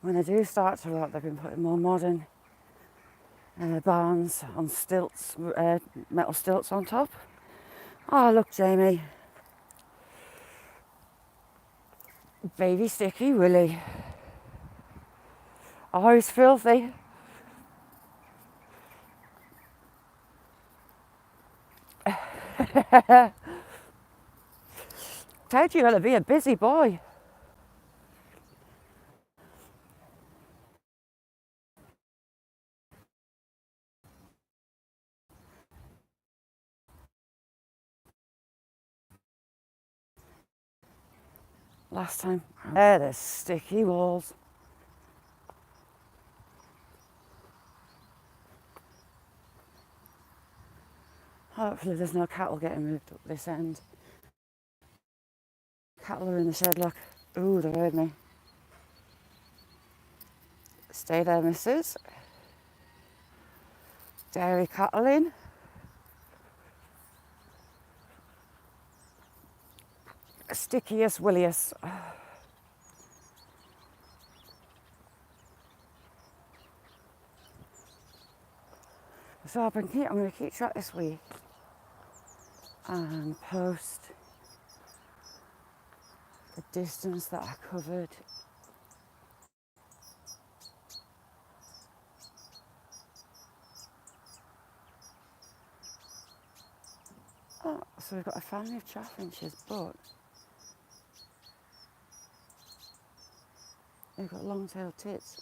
When they do start to rot, they've been putting more modern barns on stilts, metal stilts on top. Oh, look, Jamie. Baby Sticky Willie. Oh, he's filthy. Told you you're going to be a busy boy. Last time. There, the sticky walls. Hopefully there's no cattle getting moved up this end. Cattle are in the shed, look. Ooh, they heard me. Stay there, missus. Dairy cattle in. Stickiest, williest. So I'm going to keep track this week and post the distance that I covered. Oh, so we've got a family of chaffinches, but they've got long-tailed tits.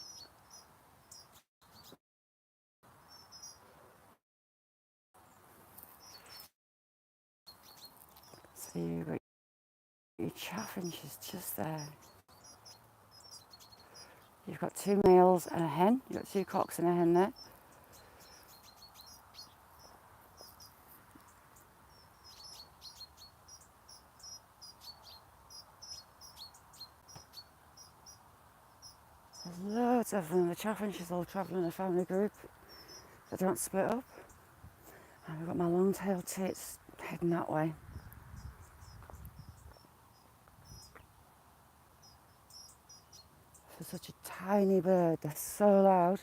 So you've got your chaffinches just there. You've got 2 males and a hen. You've got 2 cocks and a hen there. There's loads of them. The chaffinches all travel in a family group. They don't split up. And we've got my long-tailed tits heading that way. For such a tiny bird, they're so loud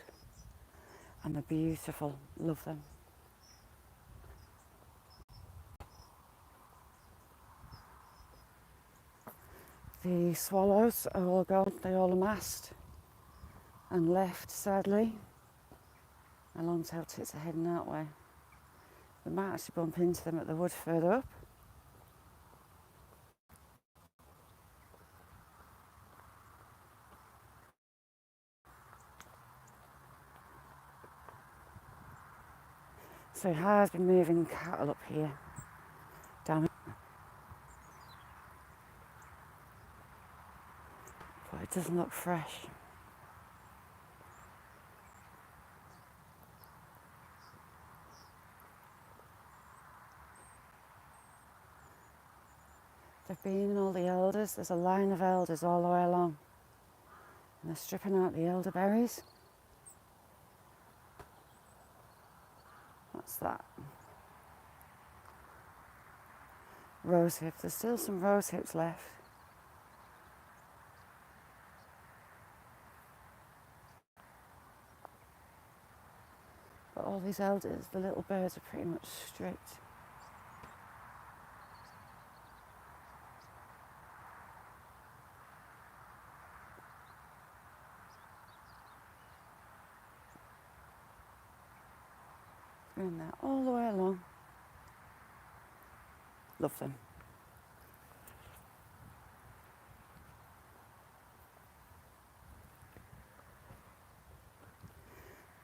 and they're beautiful. Love them. The swallows are all gone. They all amassed and left, sadly. My long-tailed tits are heading that way. We might actually bump into them at the wood further up. So he has been moving cattle up here. Damn it. But it doesn't look fresh. They've been in all the elders. There's a line of elders all the way along. And they're stripping out the elderberries. What's that? Rose hips. There's still some rose hips left. But all these elders, the little birds are pretty much stripped. Doing that all the way along. Love them.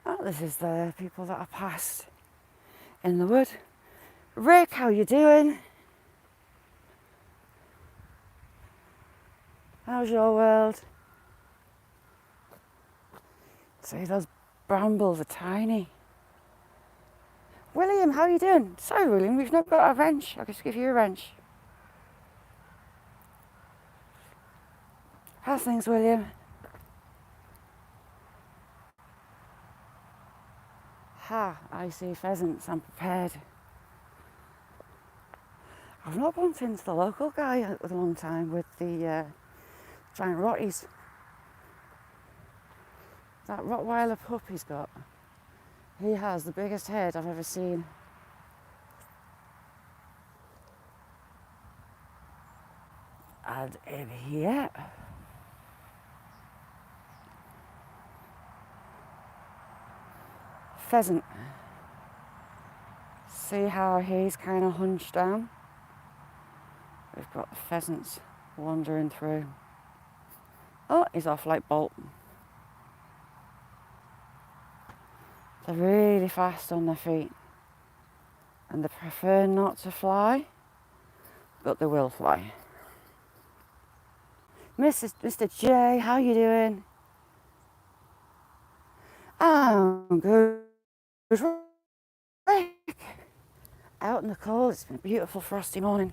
Oh, this is the people that I passed in the wood. Rick, how you doing? How's your world? See, those brambles are tiny. William, how you doing? Sorry, William, we've not got a wrench. I'll just give you a wrench. How's things, William? Ha, I see pheasants. I'm prepared. I've not bumped into the local guy in a long time with the giant rotties. That Rottweiler pup he's got. He has the biggest head I've ever seen. And in here, pheasant. See how he's kind of hunched down? We've got the pheasants wandering through. Oh, he's off like Bolt. They're really fast on their feet. And they prefer not to fly, but they will fly. Mr. J, how you doing? I'm good. Rick. Out in the cold, it's been a beautiful frosty morning.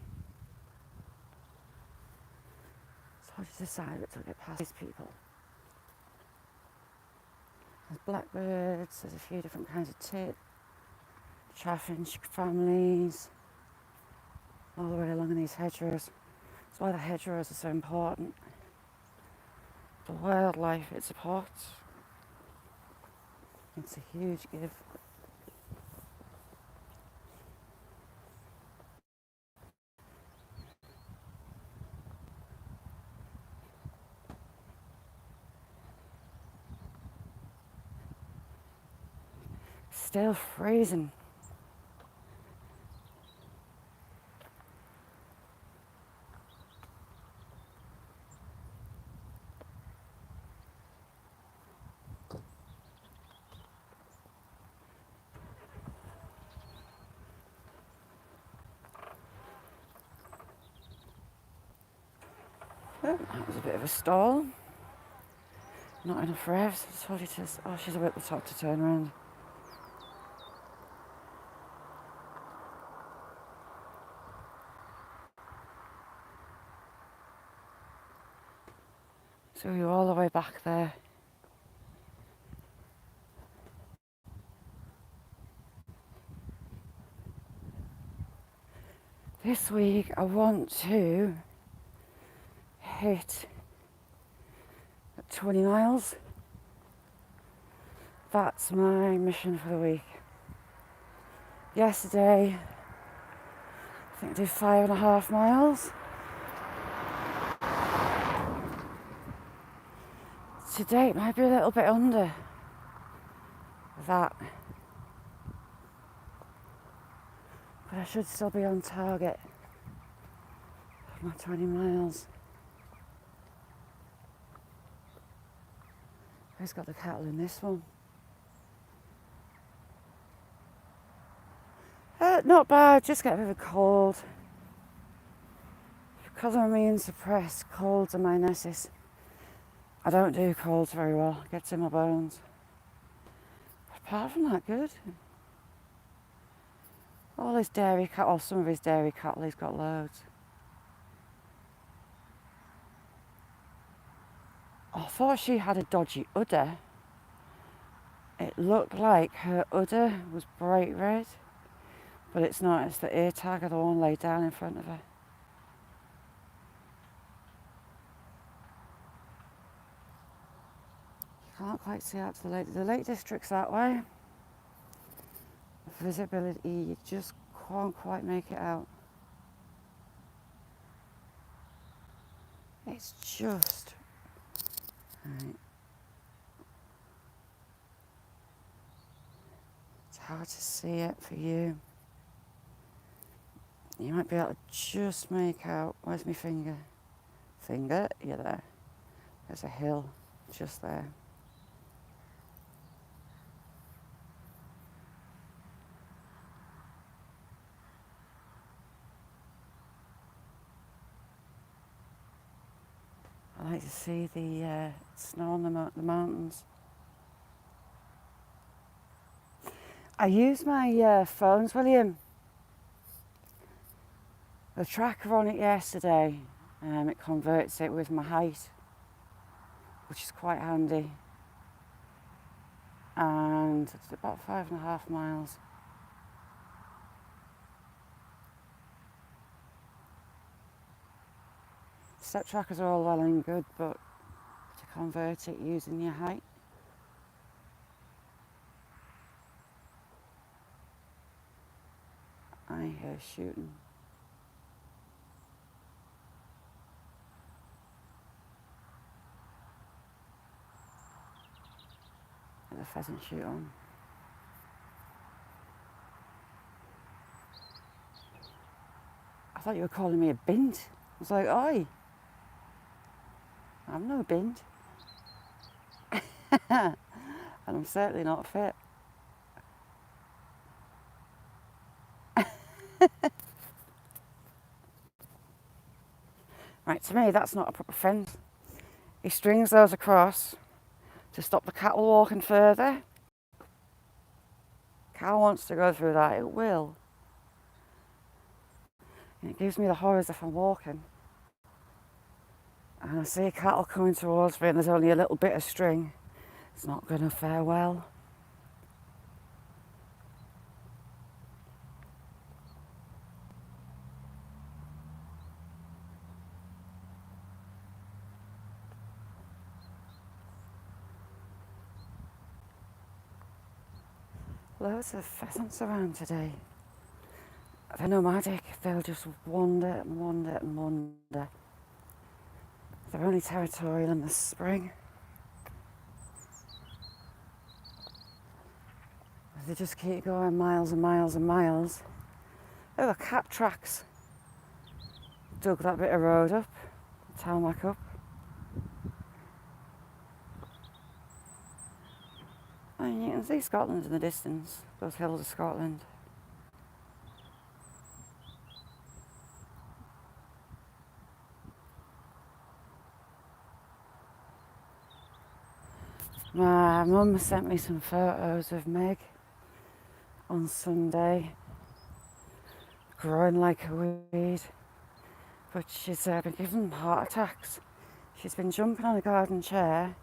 So I just decided to get past these people. There's blackbirds, there's a few different kinds of tit, chaffinch families, all the way along in these hedgerows. That's why the hedgerows are so important. The wildlife it supports. It's a huge gift. Still freezing. Oh, that was a bit of a stall. Not enough revs. I told you to. Oh, she's about the top to turn around. So you're all the way back there. This week I want to hit 20 miles. That's my mission for the week. Yesterday, I think I did 5.5 miles. Today it might be a little bit under that. But I should still be on target for my 20 miles. Who's got the cattle in this one? Not bad, just get a bit of a cold. Because I'm immune suppressed, colds are my nemesis. I don't do colds very well, it gets in my bones. But apart from that, good. All his dairy cattle, some of his dairy cattle, he's got loads. I thought she had a dodgy udder. It looked like her udder was bright red, but it's not, it's the ear tag of the one laid down in front of her. You can't quite see out to the lake. The Lake District's that way. Visibility, you just can't quite make it out. It's just... Right. It's hard to see it for you. You might be able to just make out... Where's my finger? Finger? Yeah, there. There's a hill just there. I like to see the snow on the mountains. I used my phones, William. The tracker on it yesterday, it converts it with my height, which is quite handy. And it's about 5.5 miles. Step trackers are all well and good, but to convert it using your height. I hear shooting. There's a pheasant shoot on. I thought you were calling me a bint. I was like, oi, I'm no bint. And I'm certainly not fit. Right, to me that's not a proper fence. He strings those across to stop the cattle walking further. Cow wants to go through that, it will. And it gives me the horrors if I'm walking. And I see cattle coming towards me and there's only a little bit of string. It's not going to fare well. Loads of pheasants around today. They're nomadic, they'll just wander and wander and wander. They're only territorial in the spring. They just keep going miles and miles and miles. Oh, the cat tracks. Dug that bit of road up, tarmac up. And you can see Scotland in the distance, those hills of Scotland. My mum sent me some photos of Meg on Sunday, growing like a weed, but she's been given heart attacks. She's been jumping on a garden chair,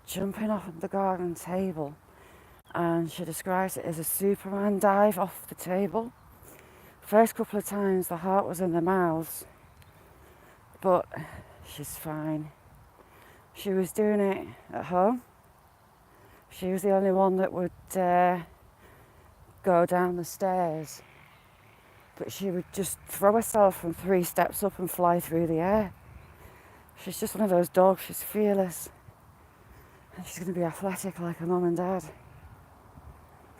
jumping off the garden table, and she describes it as a Superman dive off the table First couple of times the heart was in their mouths, but she's fine. She was doing it at home. She was the only one that would go down the stairs, but she would just throw herself from 3 steps up and fly through the air. She's just one of those dogs. She's fearless, and she's going to be athletic like her mum and dad.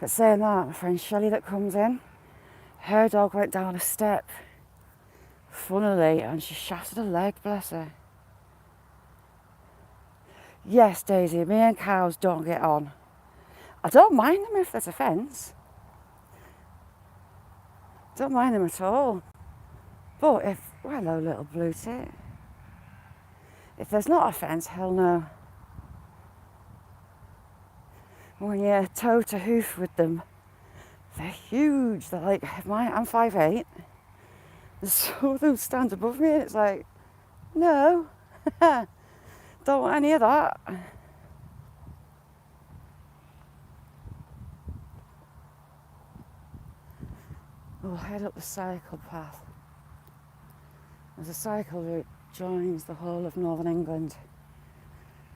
But saying that, my friend Shelley that comes in, her dog went down a step, funnily, and she shattered a leg, bless her. Yes, Daisy, me and cows don't get on. I don't mind them if there's a fence. Don't mind them at all. But hello, little blue tit. If there's not a fence, hell no. When you're toe to hoof with them, they're huge. They're like, I'm 5'8". And some of them stand above me and it's like, no, don't want any of that. We'll head up the cycle path. There's a cycle route joins the whole of northern England,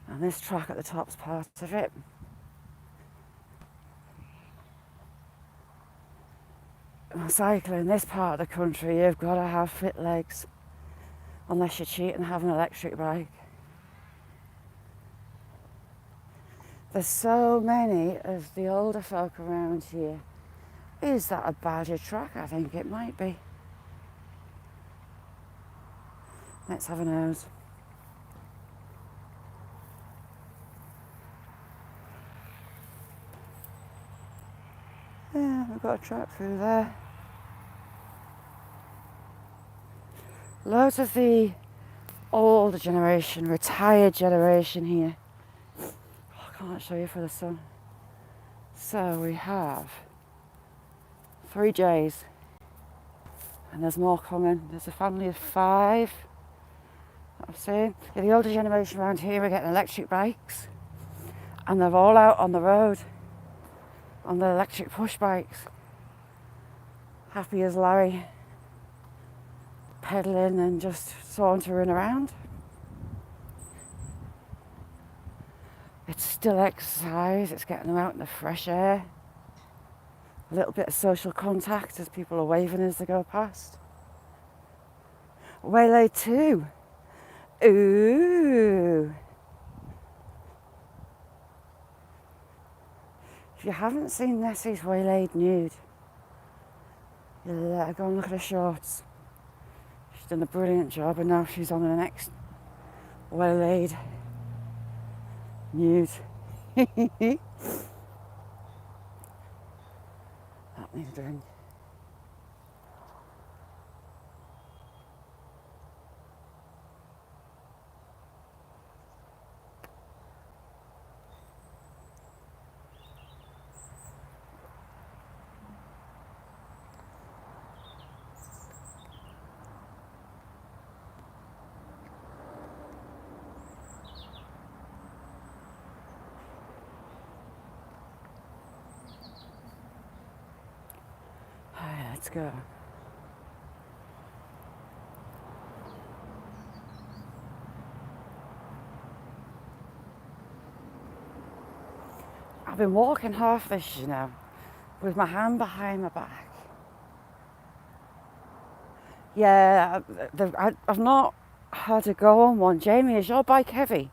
and this track at the top's part of it. Cycling in this part of the country, you've got to have fit legs, unless you cheat and have an electric bike. There's so many of the older folk around here. Is that a badger track? I think it might be. Let's have a nose. Yeah, we've got a track through there. Loads of the older generation, retired generation here. I can't show you for the sun. So we have 3 J's, and there's more coming. There's a family of 5 that I've seen. Yeah, the older generation around here are getting electric bikes, and they're all out on the road on the electric push bikes. Happy as Larry, pedalling and just sauntering around. It's still exercise, it's getting them out in the fresh air. A little bit of social contact as people are waving as they go past. Waylaid too. Ooh. If you haven't seen Nessie's waylaid nude, you let her go and look at her shorts. She's done a brilliant job, and now she's on the next waylaid nude. That needs a drink. Alright, let's go. I've been walking half this, you know, with my hand behind my back. Yeah, I've not had to go on one. Jamie, is your bike heavy?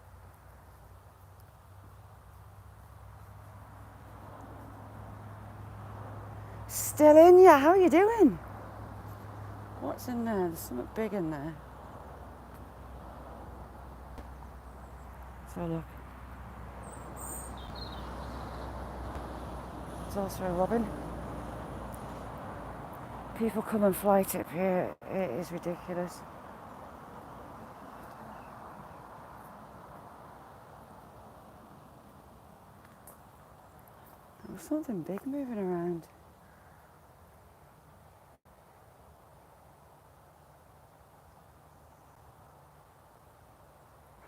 Still in ya? How are you doing? What's in there? There's something big in there. Let's have a look. There's also a robin. People come and fly tip here. It is ridiculous. There's something big moving around.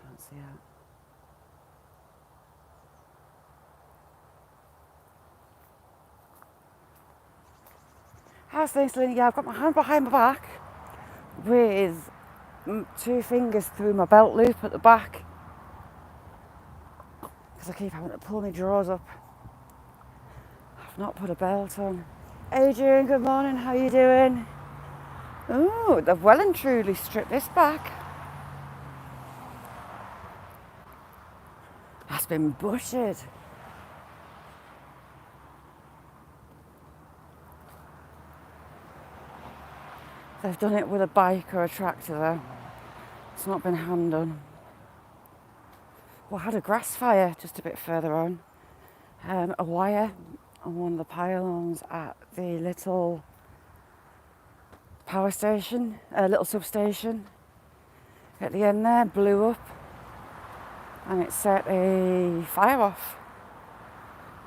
Can't see that. past this, yeah, I've got my hand behind my back with 2 fingers through my belt loop at the back because I keep having to pull my drawers up. I've not put a belt on. Adrian, good morning, how you doing? Ooh, they've well and truly stripped this back. That's been butchered. They've done it with a bike or a tractor though. It's not been hand done. Well, I had a grass fire just a bit further on. A wire on one of the pylons at the little power station, little substation at the end there blew up and it set a fire off.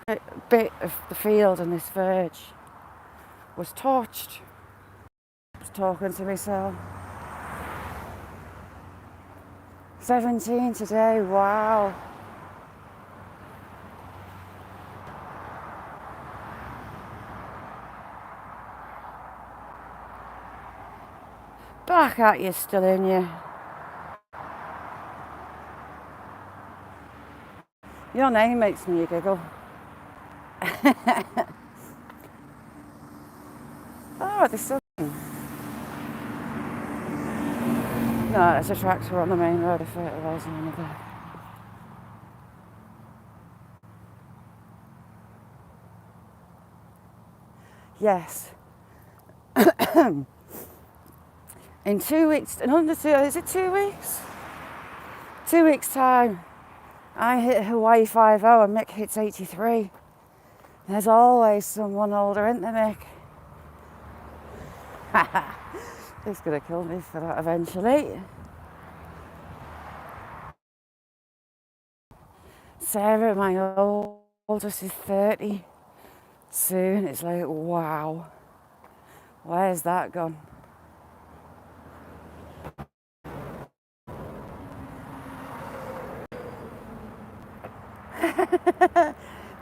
A bit of the field and this verge was torched. I was talking to myself. 17 today, wow. Back at you, still in you. Your name makes me giggle. Oh, the sun. No, there's a tractor on the main road, a fertiliser on the back. Yes. In 2 weeks, is it 2 weeks? 2 weeks' time, I hit Hawaii 50 and Mick hits 83. There's always someone older, isn't there, Mick? He's going to kill me for that eventually. Sarah, my oldest, is 30 soon. It's like, wow, where's that gone?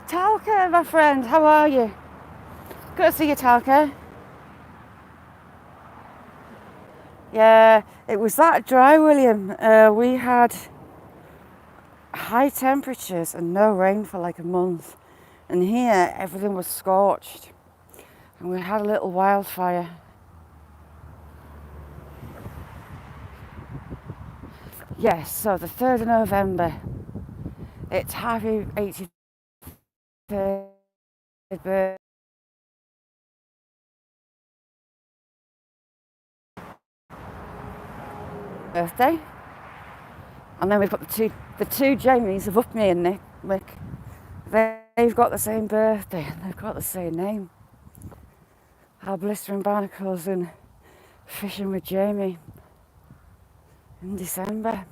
Talca, my friend, how are you? Good to see you, Talca. Yeah, it was that dry, William. We had high temperatures and no rain for like a month. And here, everything was scorched. And we had a little wildfire. Yes, so the 3rd of November, it's happy 83rd birthday. And then we've got the two Jamies of Up Me and Nick. They've got the same birthday and they've got the same name. Our blistering barnacles and fishing with Jamie in December.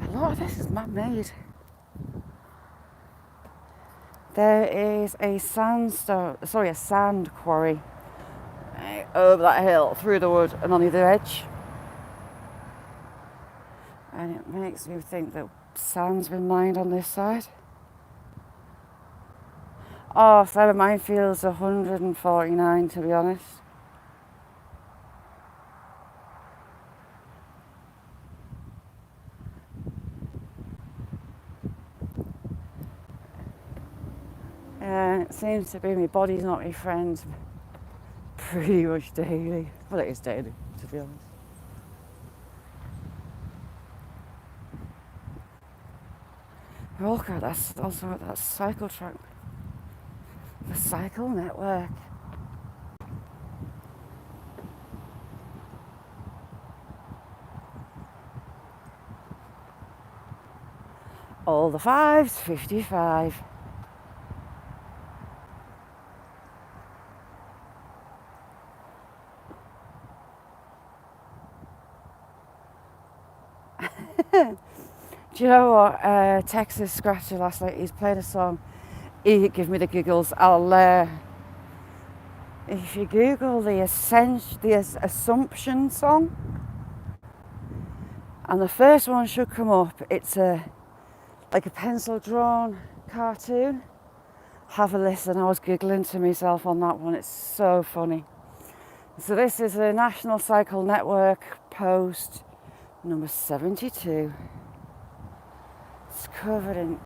A lot of this is man-made. There is a sand quarry over that hill, through the wood and on the other edge. And it makes me think that sand's been mined on this side. Oh, so mine feels 149 to be honest. It seems to be my body's not my friend pretty much daily. Well, it is daily, to be honest. Rolka, that's also at that cycle track. The cycle network. All the fives, 55. Do you know what? Texas Scratcher last night, he's played a song. He gave me the giggles. I'll If you Google the Assumption song, and the first one should come up, it's like a pencil drawn cartoon. Have a listen. I was giggling to myself on that one. It's so funny. So this is a National Cycle Network post number 72. It's covered in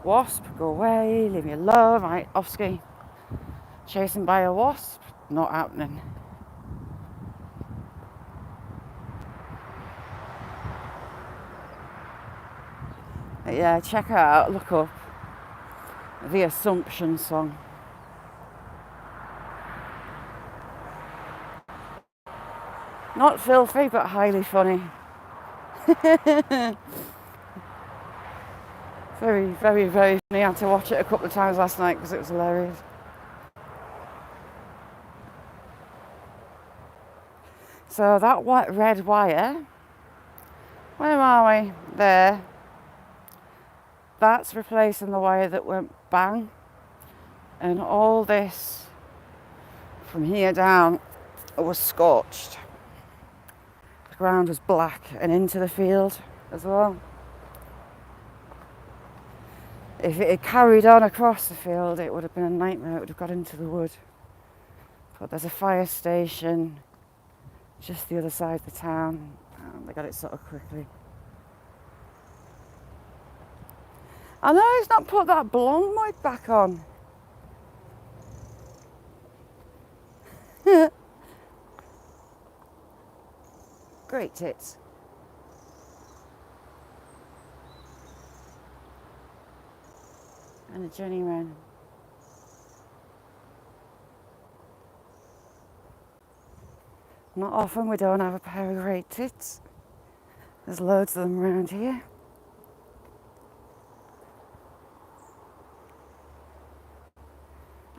wasp. Go away, leave me alone. Right, off ski. Chasing by a wasp, not happening. But yeah, check it out, look up the Assumption song. Not filthy, but highly funny. Very, very, very funny. I had to watch it a couple of times last night because it was hilarious. So that red wire, where are we? There. That's replacing the wire that went bang. And all this from here down was scorched. The ground was black and into the field as well. If it had carried on across the field, it would have been a nightmare. It would have got into the wood. But there's a fire station just the other side of the town. And they got it sorted quickly. I know he's not put that blonde mic back on. Great tits. And a Jenny Wren. Not often we don't have a pair of great tits. There's loads of them around here.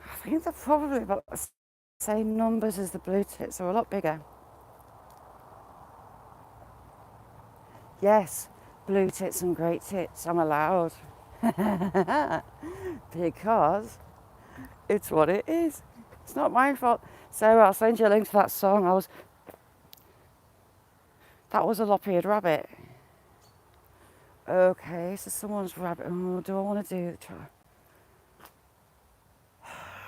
I think they're probably about the same numbers as the blue tits, or a lot bigger. Yes, blue tits and great tits, I'm allowed. Because it's what it is. It's not my fault. Sarah, I'll send you a link to that song. That was a lop-eared rabbit. Okay, so someone's rabbit. Oh, do I want to do try?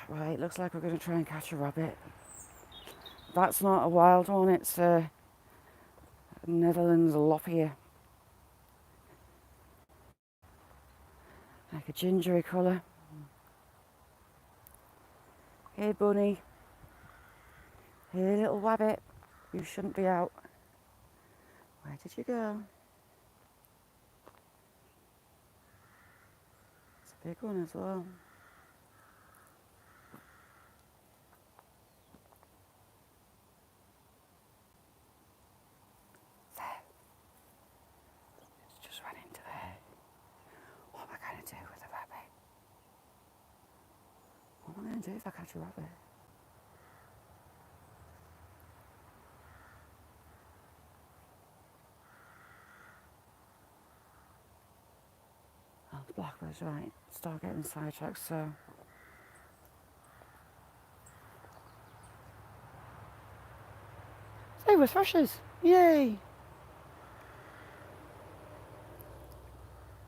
Right, looks like we're going to try and catch a rabbit. That's not a wild one, it's a Netherlands lop-ear. Like a gingery colour. Hey bunny. Hey little rabbit. You shouldn't be out. Where did you go? It's a big one as well. There. It's just run into there. What am I going to do with a rabbit? What am I going to do if I catch a rabbit? Oh, the blackbird's right. Start getting sidetracked, so. They were thrushes. Yay!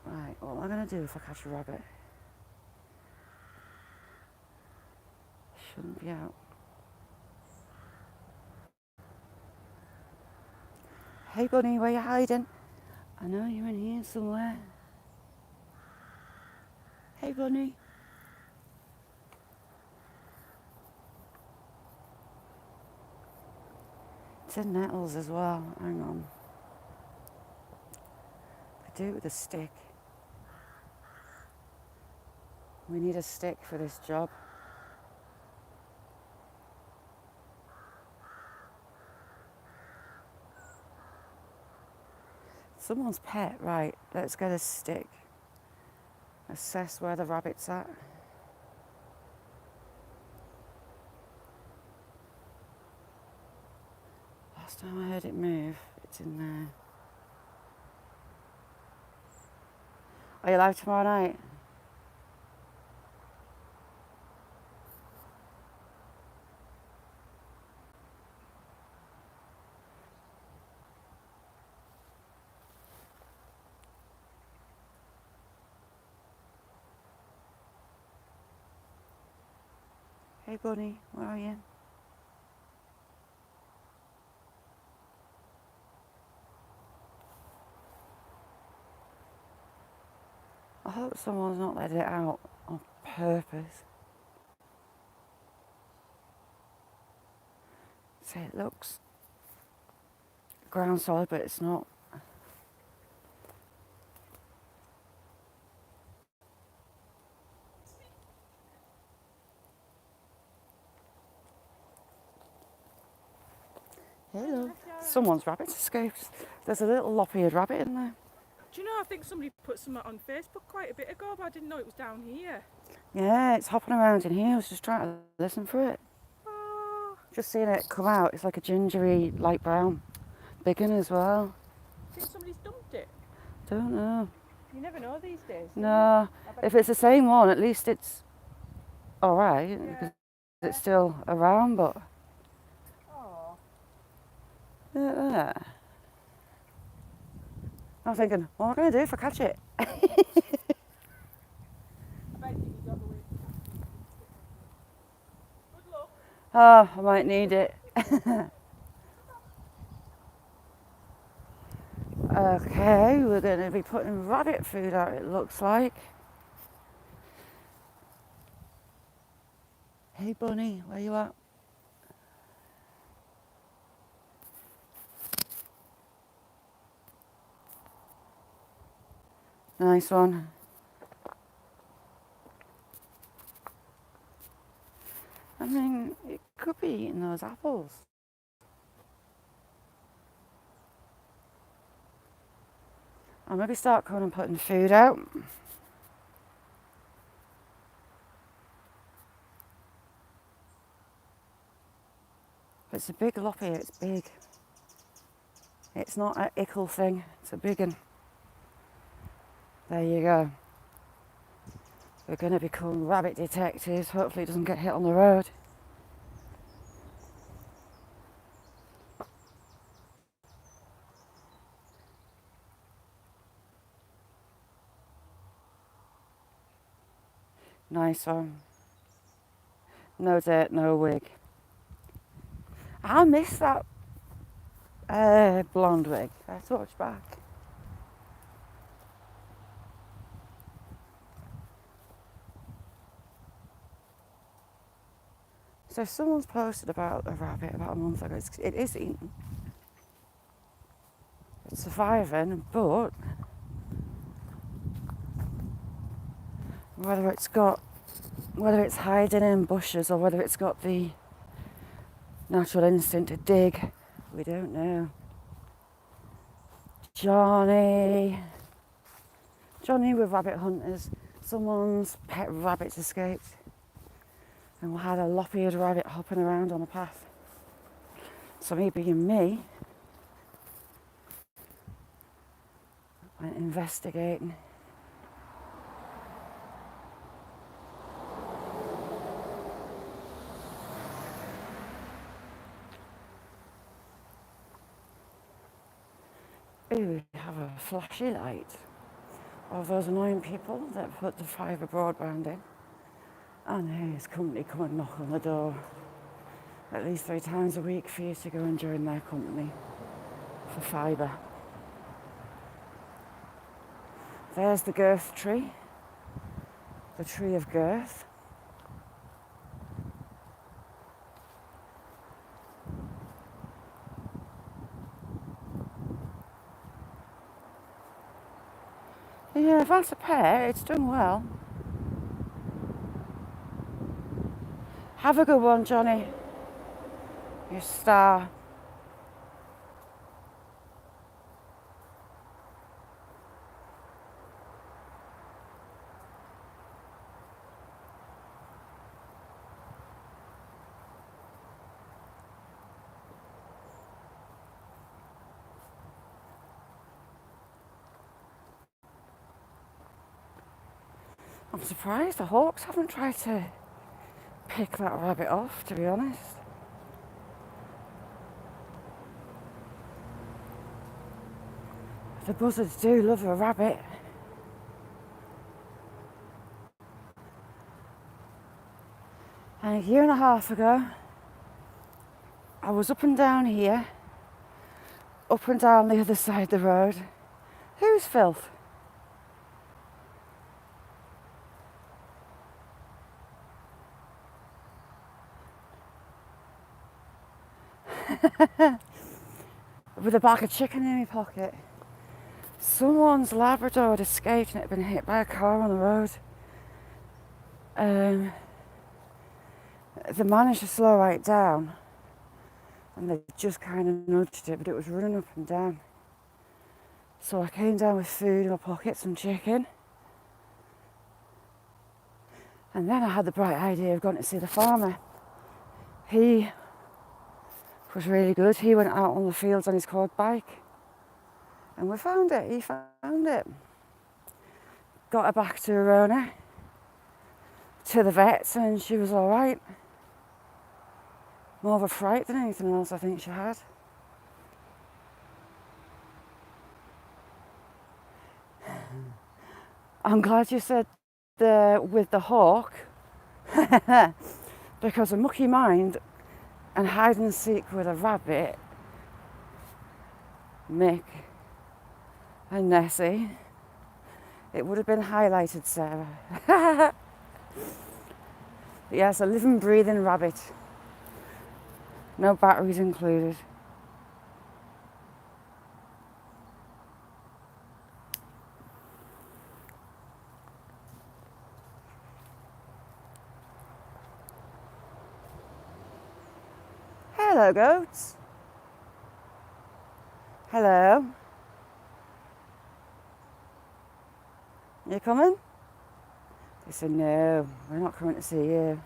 Right, what am I going to do if I catch a rabbit? Shouldn't be out. Hey bunny, where you hiding? I know you're in here somewhere. Hey bunny. It's in nettles as well. Hang on. I do it with a stick. We need a stick for this job. Someone's pet, right, let's get a stick. Assess where the rabbit's at. Last time I heard it move, it's in there. Are you live tomorrow night? Hey bunny, where are you? I hope someone's not let it out on purpose. See, it looks ground solid, but it's not. Hello. Someone's rabbit escaped. There's a little lop-eared rabbit in there. Do you know, I think somebody put something on Facebook quite a bit ago, but I didn't know it was down here. Yeah, it's hopping around in here. I was just trying to listen for it. Oh, Just seeing it come out. It's like a gingery, light brown. Big one as well. I think somebody's dumped it. Don't know. You never know these days. do you? No, I bet if it's the same one, at least it's all right Yeah. because it's still around. But Oh, yeah. I'm thinking, what am I going to do if I catch it? I bet you got away. Good luck. Oh, I might need it. Okay, we're going to be putting rabbit food out, it looks like. Hey bunny, where you at? Nice one. I mean, it could be eating those apples. I'll maybe start coming and putting food out. It's a big loppy, it's big. It's not an ickle thing, it's a big one. There you go. We're going to become rabbit detectives. Hopefully it doesn't get hit on the road. Nice one. No dirt, no wig. I miss that blonde wig. I touched back. So someone's posted about a rabbit about a month ago. It is eaten. It's surviving, but whether it's hiding in bushes or whether it's got the natural instinct to dig, we don't know. Johnny with rabbit hunters. Someone's pet rabbits escaped and we had a lop-eared rabbit hopping around on a path. So me being me, went investigating. Ooh, we have a flashy light of those annoying people that put the fibre broadband in. And his company come and knock on the door at least 3 times a week for you to go and join their company for fibre. There's the girth tree, the tree of girth. Yeah, if that's a pair, it's done well. Have a good one, Johnny. You star. I'm surprised the hawks haven't tried to pick that rabbit off, to be honest. The buzzards do love a rabbit. And a year and a half ago, I was up and down here, up and down the other side of the road. Whose filth? With a bag of chicken in my pocket. Someone's Labrador had escaped and it had been hit by a car on the road. They managed to slow right down and they just kind of nudged it, but it was running up and down. So I came down with food in my pocket, some chicken. And then I had the bright idea of going to see the farmer. He was really good. He went out on the fields on his quad bike. And we found it. He found it. Got her back to her owner, to the vets, and she was all right. More of a fright than anything else I think she had. I'm glad you said with the hawk, because a mucky mind and hide and seek with a rabbit, Mick and Nessie, it would have been highlighted, Sarah. Yes, a living, breathing rabbit. No batteries included. Hello, goats. Hello. You coming? They said, no, we're not coming to see you.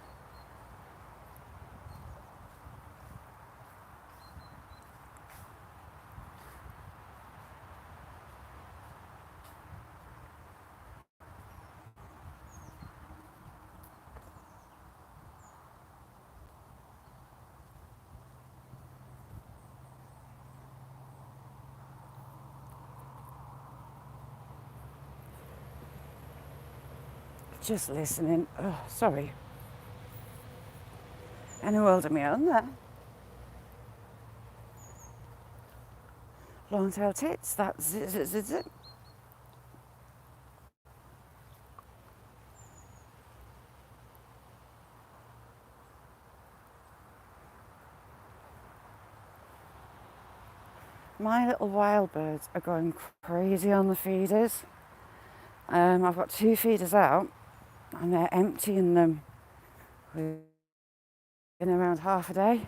Just listening. Oh, sorry. In a world of my own there. Long tail tits, that's it. My little wild birds are going crazy on the feeders. I've got 2 feeders out and they're emptying them in around half a day.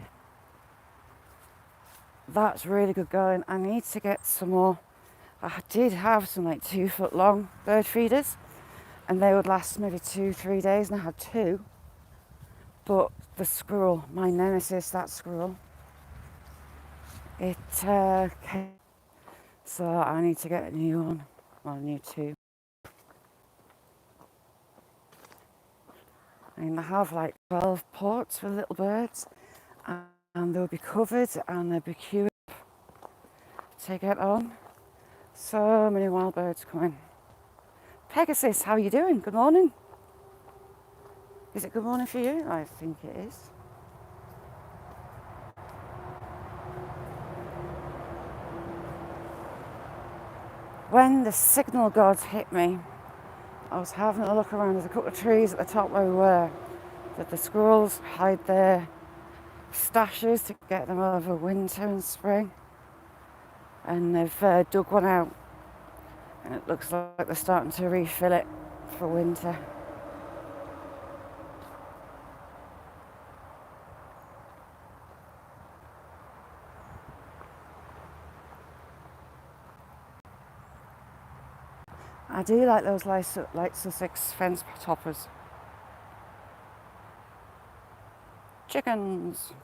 That's really good going. I need to get some more. I did have some like 2 foot long bird feeders and they would last maybe 2-3 days, and I had 2. But the squirrel, my nemesis, that squirrel, it came. So I need to get a new one, well, a new 2. And I have like 12 pots for little birds, and they'll be covered and they'll be queuing to get on. So many wild birds coming. Pegasus, how are you doing? Good morning. Is it good morning for you? I think it is. When the signal gods hit me, I was having a look around. There's a couple of trees at the top where we were that the squirrels hide their stashes to get them over winter and spring. And they've dug one out, and it looks like they're starting to refill it for winter. I do like those light Sussex fence toppers. Chickens.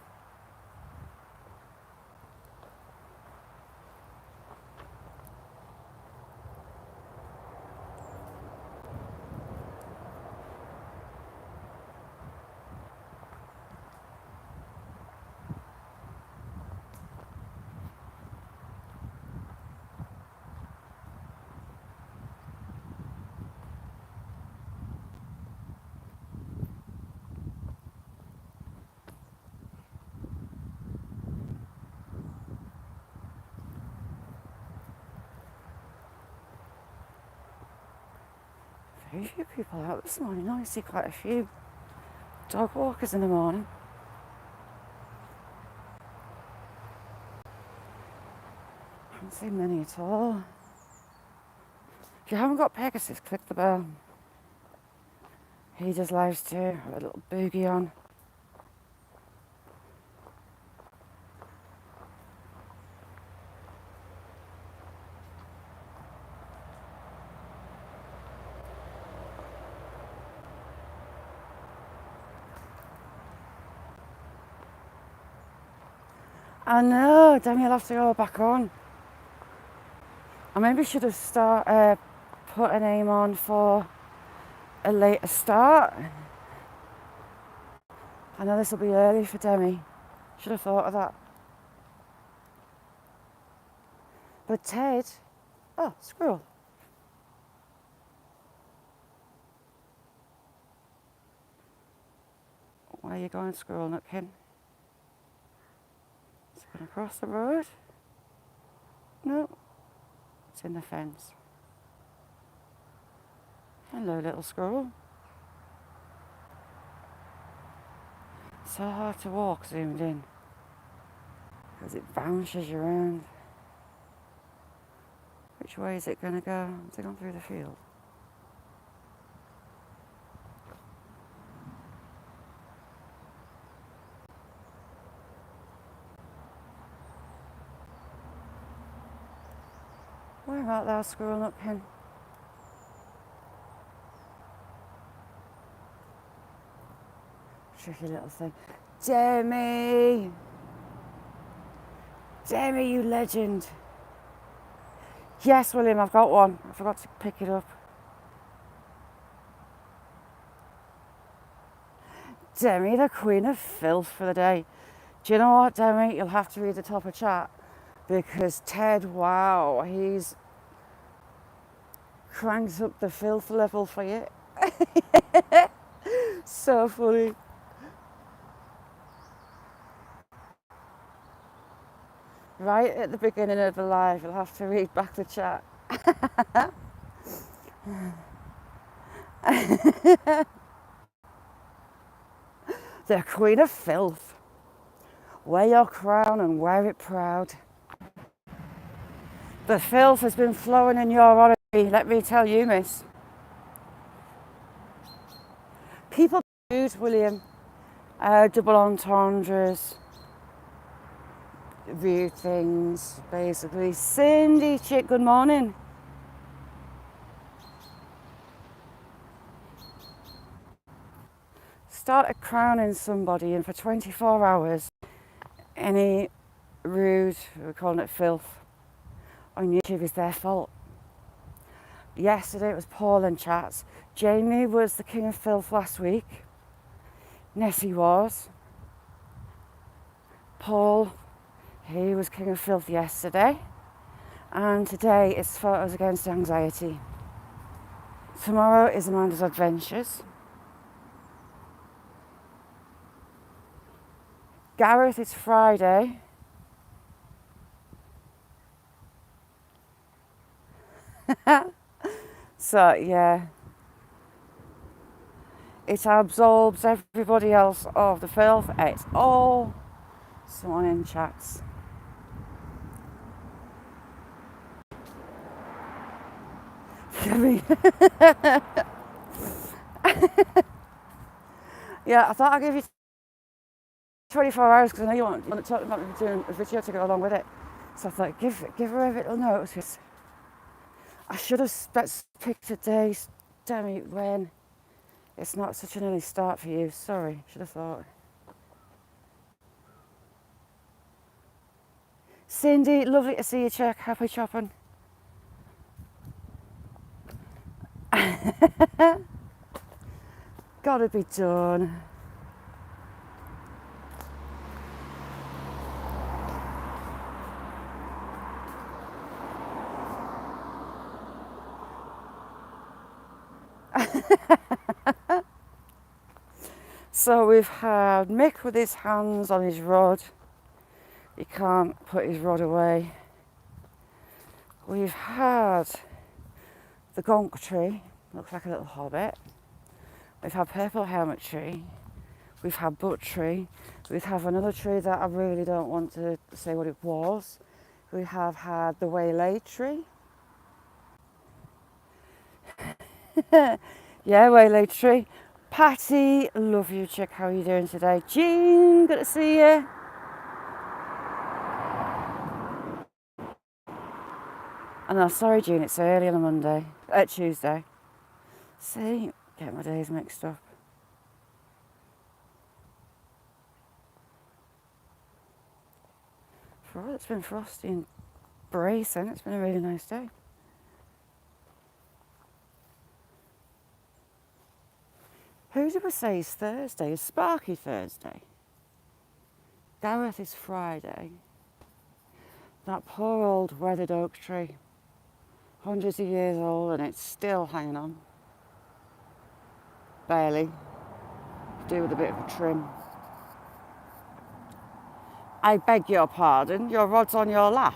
a few people out this morning. I see quite a few dog walkers in the morning. I haven't seen many at all. If you haven't got Pegasus, click the bell. He does lives too, with a little boogie on. I know, then you'll have to go back on. I maybe should have put a name on for a later start. I know this will be early for Demi. Should have thought of that. But Ted, oh, squirrel. Where are you going, squirrel nutkin? It's going across the road? No, it's in the fence. Hello, little squirrel. So hard to walk zoomed in because it bounces you around. Which way is it going to go? Is it going through the field? Where art thou, squirrel nutkin? Tricky little thing. Demi! Demi, you legend! Yes, William, I've got one. I forgot to pick it up. Demi, the queen of filth for the day. Do you know what, Demi? You'll have to read the top of chat because Ted, wow, he's cranks up the filth level for you. So funny. Right at the beginning of the live, you'll have to read back the chat. The queen of filth. Wear your crown and wear it proud. The filth has been flowing in your honesty, let me tell you, miss. People use William, double entendres, rude things, basically. Cindy chick, good morning. Started crowning somebody, and for 24 hours, any rude, we're calling it filth, on YouTube is their fault. Yesterday it was Paul and chats. Jamie was the king of filth last week. Nessie was. Paul, he was king of filth yesterday. And today is Photos Against Anxiety. Tomorrow is Amanda's Adventures. Gareth, it's Friday. So, yeah. It absorbs everybody else of the filth. It's all someone in chats. Yeah, I thought I'd give you 24 hours because I know you want to talk about me doing a video to go along with it. So I thought, give her a little notice. I should have picked a day, Demi, when it's not such an early start for you. Sorry, should have thought. Cindy, lovely to see you, chick. Happy chopping. Gotta be done. So we've had Mick with his hands on his rod. He can't put his rod away. We've had the gonk tree Looks like a little hobbit. We've had purple helmet tree. We've had butt tree. We have another tree that I really don't want to say what it was. We have had the waylaid tree. Yeah, waylaid tree. Patty, love you, chick. How are you doing today? Jean, good to see you. And I'm sorry, Jean, it's early on a Monday, Tuesday. See, get my days mixed up. For all it's been frosty and bracing, it's been a really nice day. Who do we say is Thursday? Is Sparky Thursday? Gareth is Friday. That poor old weathered oak tree, hundreds of years old and it's still hanging on. Barely. Do with a bit of a trim. I beg your pardon, your rod's on your lap.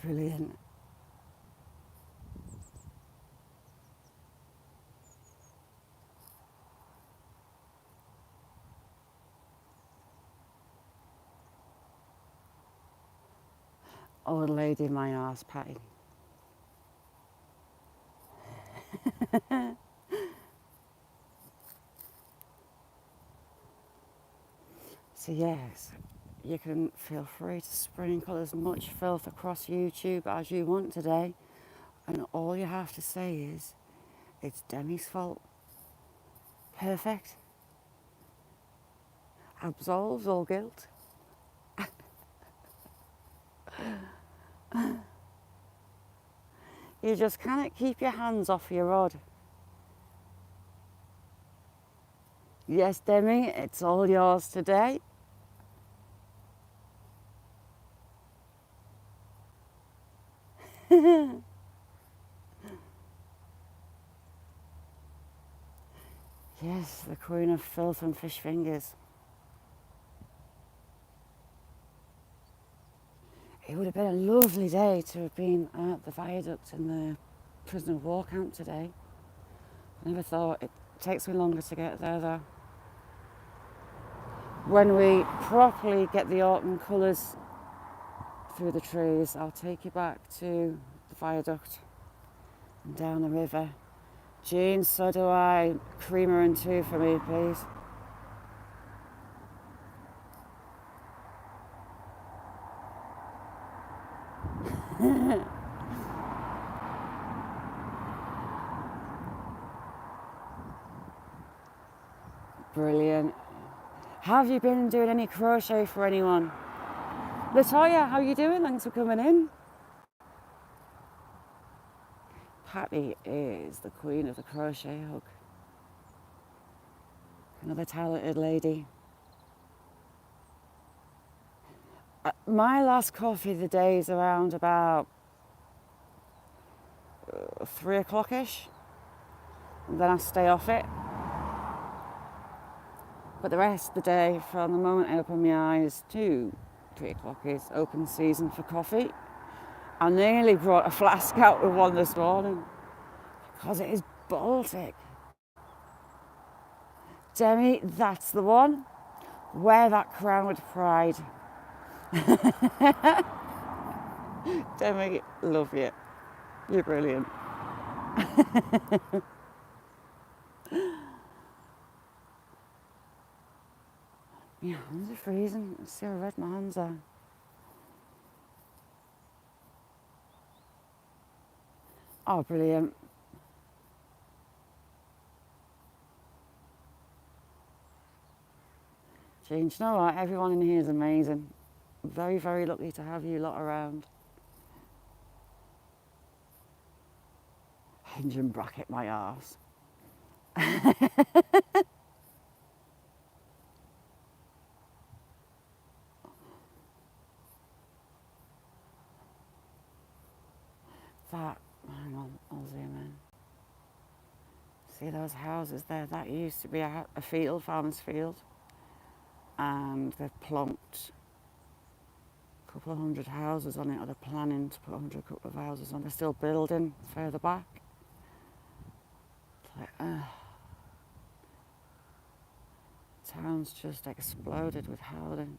Brilliant. Old lady in my arse, Patty. So yes, you can feel free to sprinkle as much filth across YouTube as you want today. And all you have to say is, it's Demi's fault. Perfect. Absolves all guilt. You just cannot keep your hands off your rod. Yes, Demi, it's all yours today. Yes, the queen of filth and fish fingers. It would have been a lovely day to have been at the viaduct in the prisoner of war camp today. I never thought it takes me longer to get there though. When we properly get the autumn colours through the trees, I'll take you back to the viaduct and down the river. Jean, so do I. Creamer and 2 for me, please. Brilliant. Have you been doing any crochet for anyone? Latoya, how you doing? Thanks for coming in. Patty is the queen of the crochet hook. Another talented lady. My last coffee of the day is around about 3 o'clock-ish. And then I stay off it. But the rest of the day, from the moment I open my eyes to 3 o'clock, is open season for coffee. I nearly brought a flask out with one this morning because it is Baltic. Demi, that's the one. Wear that crown with pride. Demi, love you. You're brilliant. My hands are freezing. See how red my hands are. Oh, brilliant. Jane, do you know what? Everyone in here is amazing. I'm very, very lucky to have you lot around. Hinge and bracket my arse. That, hang on, I'll zoom in. See those houses there? That used to be a field, farmer's field. And they've plonked a couple of hundred houses on it, or they're planning to put a couple of houses on. They're still building further back. It's like, town's just exploded with housing.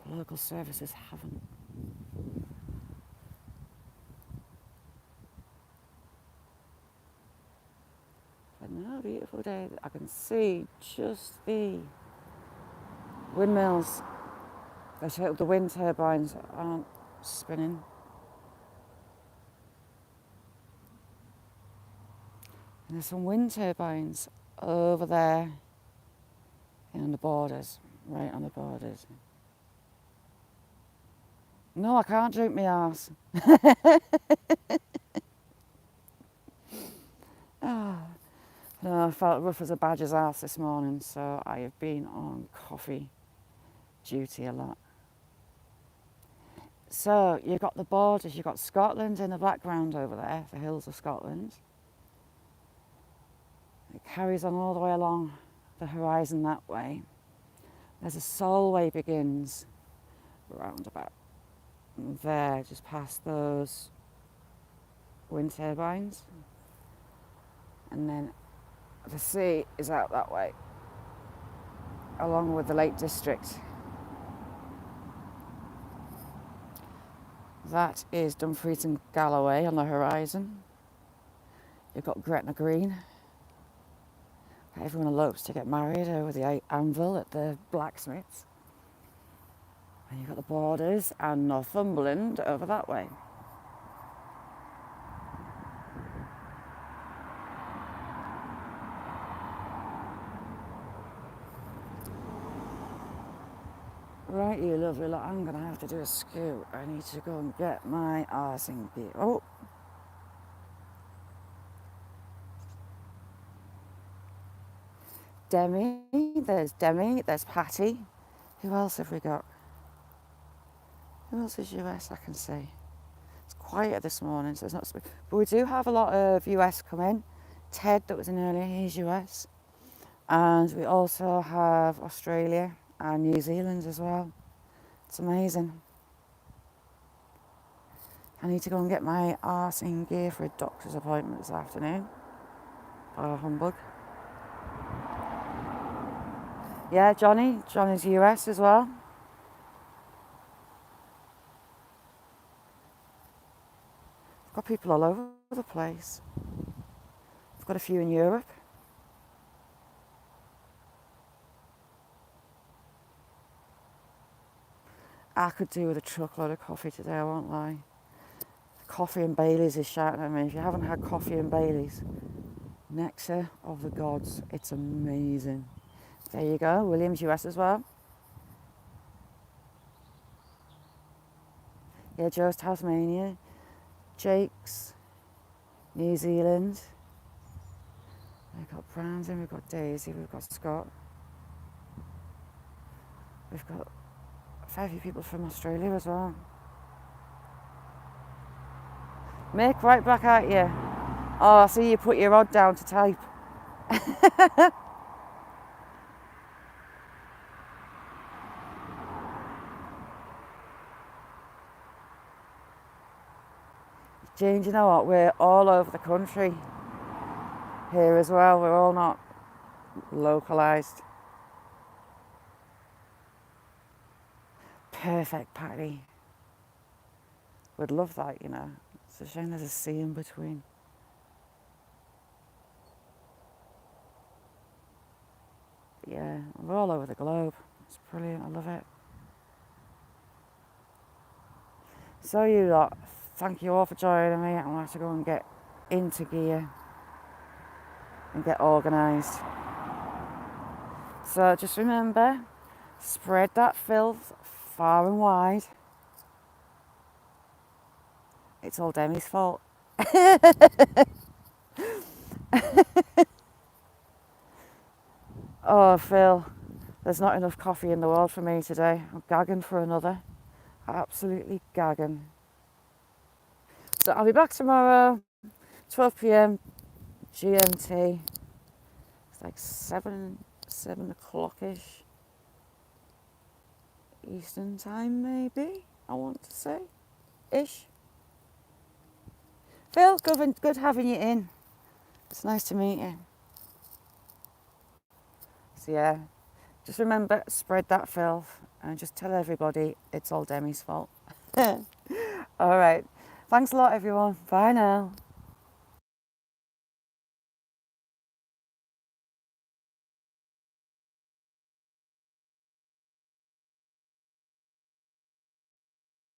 The local services haven't. But no, beautiful day. I can see just the windmills. The wind turbines aren't spinning. And there's some wind turbines over there on the borders, right on the borders. No, I can't drink my arse. No, I felt rough as a badger's arse this morning, so I have been on coffee duty a lot. So you've got the borders, you've got Scotland in the background over there, the hills of Scotland. It carries on all the way along the horizon that way. There's a Solway begins round about there, just past those wind turbines. And then the sea is out that way, along with the Lake District. That is Dumfries and Galloway on the horizon. You've got Gretna Green. Everyone elopes to get married over the anvil at the blacksmiths. And you've got the borders and Northumberland over that way. Right, you lovely lot, I'm going to have to do a scoot. I need to go and get my arse in gear. Oh! Demi, there's Patty. Who else have we got? Who else is US I can see? It's quiet this morning, so it's not... But we do have a lot of US come in. Ted, that was in earlier, he's US. And we also have Australia and New Zealand as well. It's amazing. I need to go and get my arse in gear for a doctor's appointment this afternoon. Humbug. Yeah, Johnny's US as well. I've got people all over the place. I've got a few in Europe. I could do with a truckload of coffee today, I won't lie. Coffee and Baileys is shouting at me. If you haven't had coffee and Baileys, nectar of the gods, it's amazing. There you go, Williams US as well. Yeah, Joe's Tasmania. Jake's New Zealand. We've got Brandon, we've got Daisy, we've got Scott. We've got a fair few people from Australia as well. Mick, right back at you. Oh, I see you put your rod down to type. Jane, do you know what? We're all over the country here as well. We're all not localised. Perfect, Patty. Would love that, you know. It's a shame there's a sea in between. But yeah, we're all over the globe. It's brilliant, I love it. So you lot, thank you all for joining me. I'm going to have to go and get into gear and get organised. So just remember, spread that filth far and wide. It's all Demi's fault. Oh, Phil, there's not enough coffee in the world for me today. I'm gagging for another. Absolutely gagging. So I'll be back tomorrow, 12 p.m, GMT. It's like 7 o'clock-ish. Eastern time, maybe, I want to say. Ish. Phil, good having you in. It's nice to meet you. So yeah, just remember, spread that filth and just tell everybody it's all Demi's fault. All right. Thanks a lot, everyone. Bye now.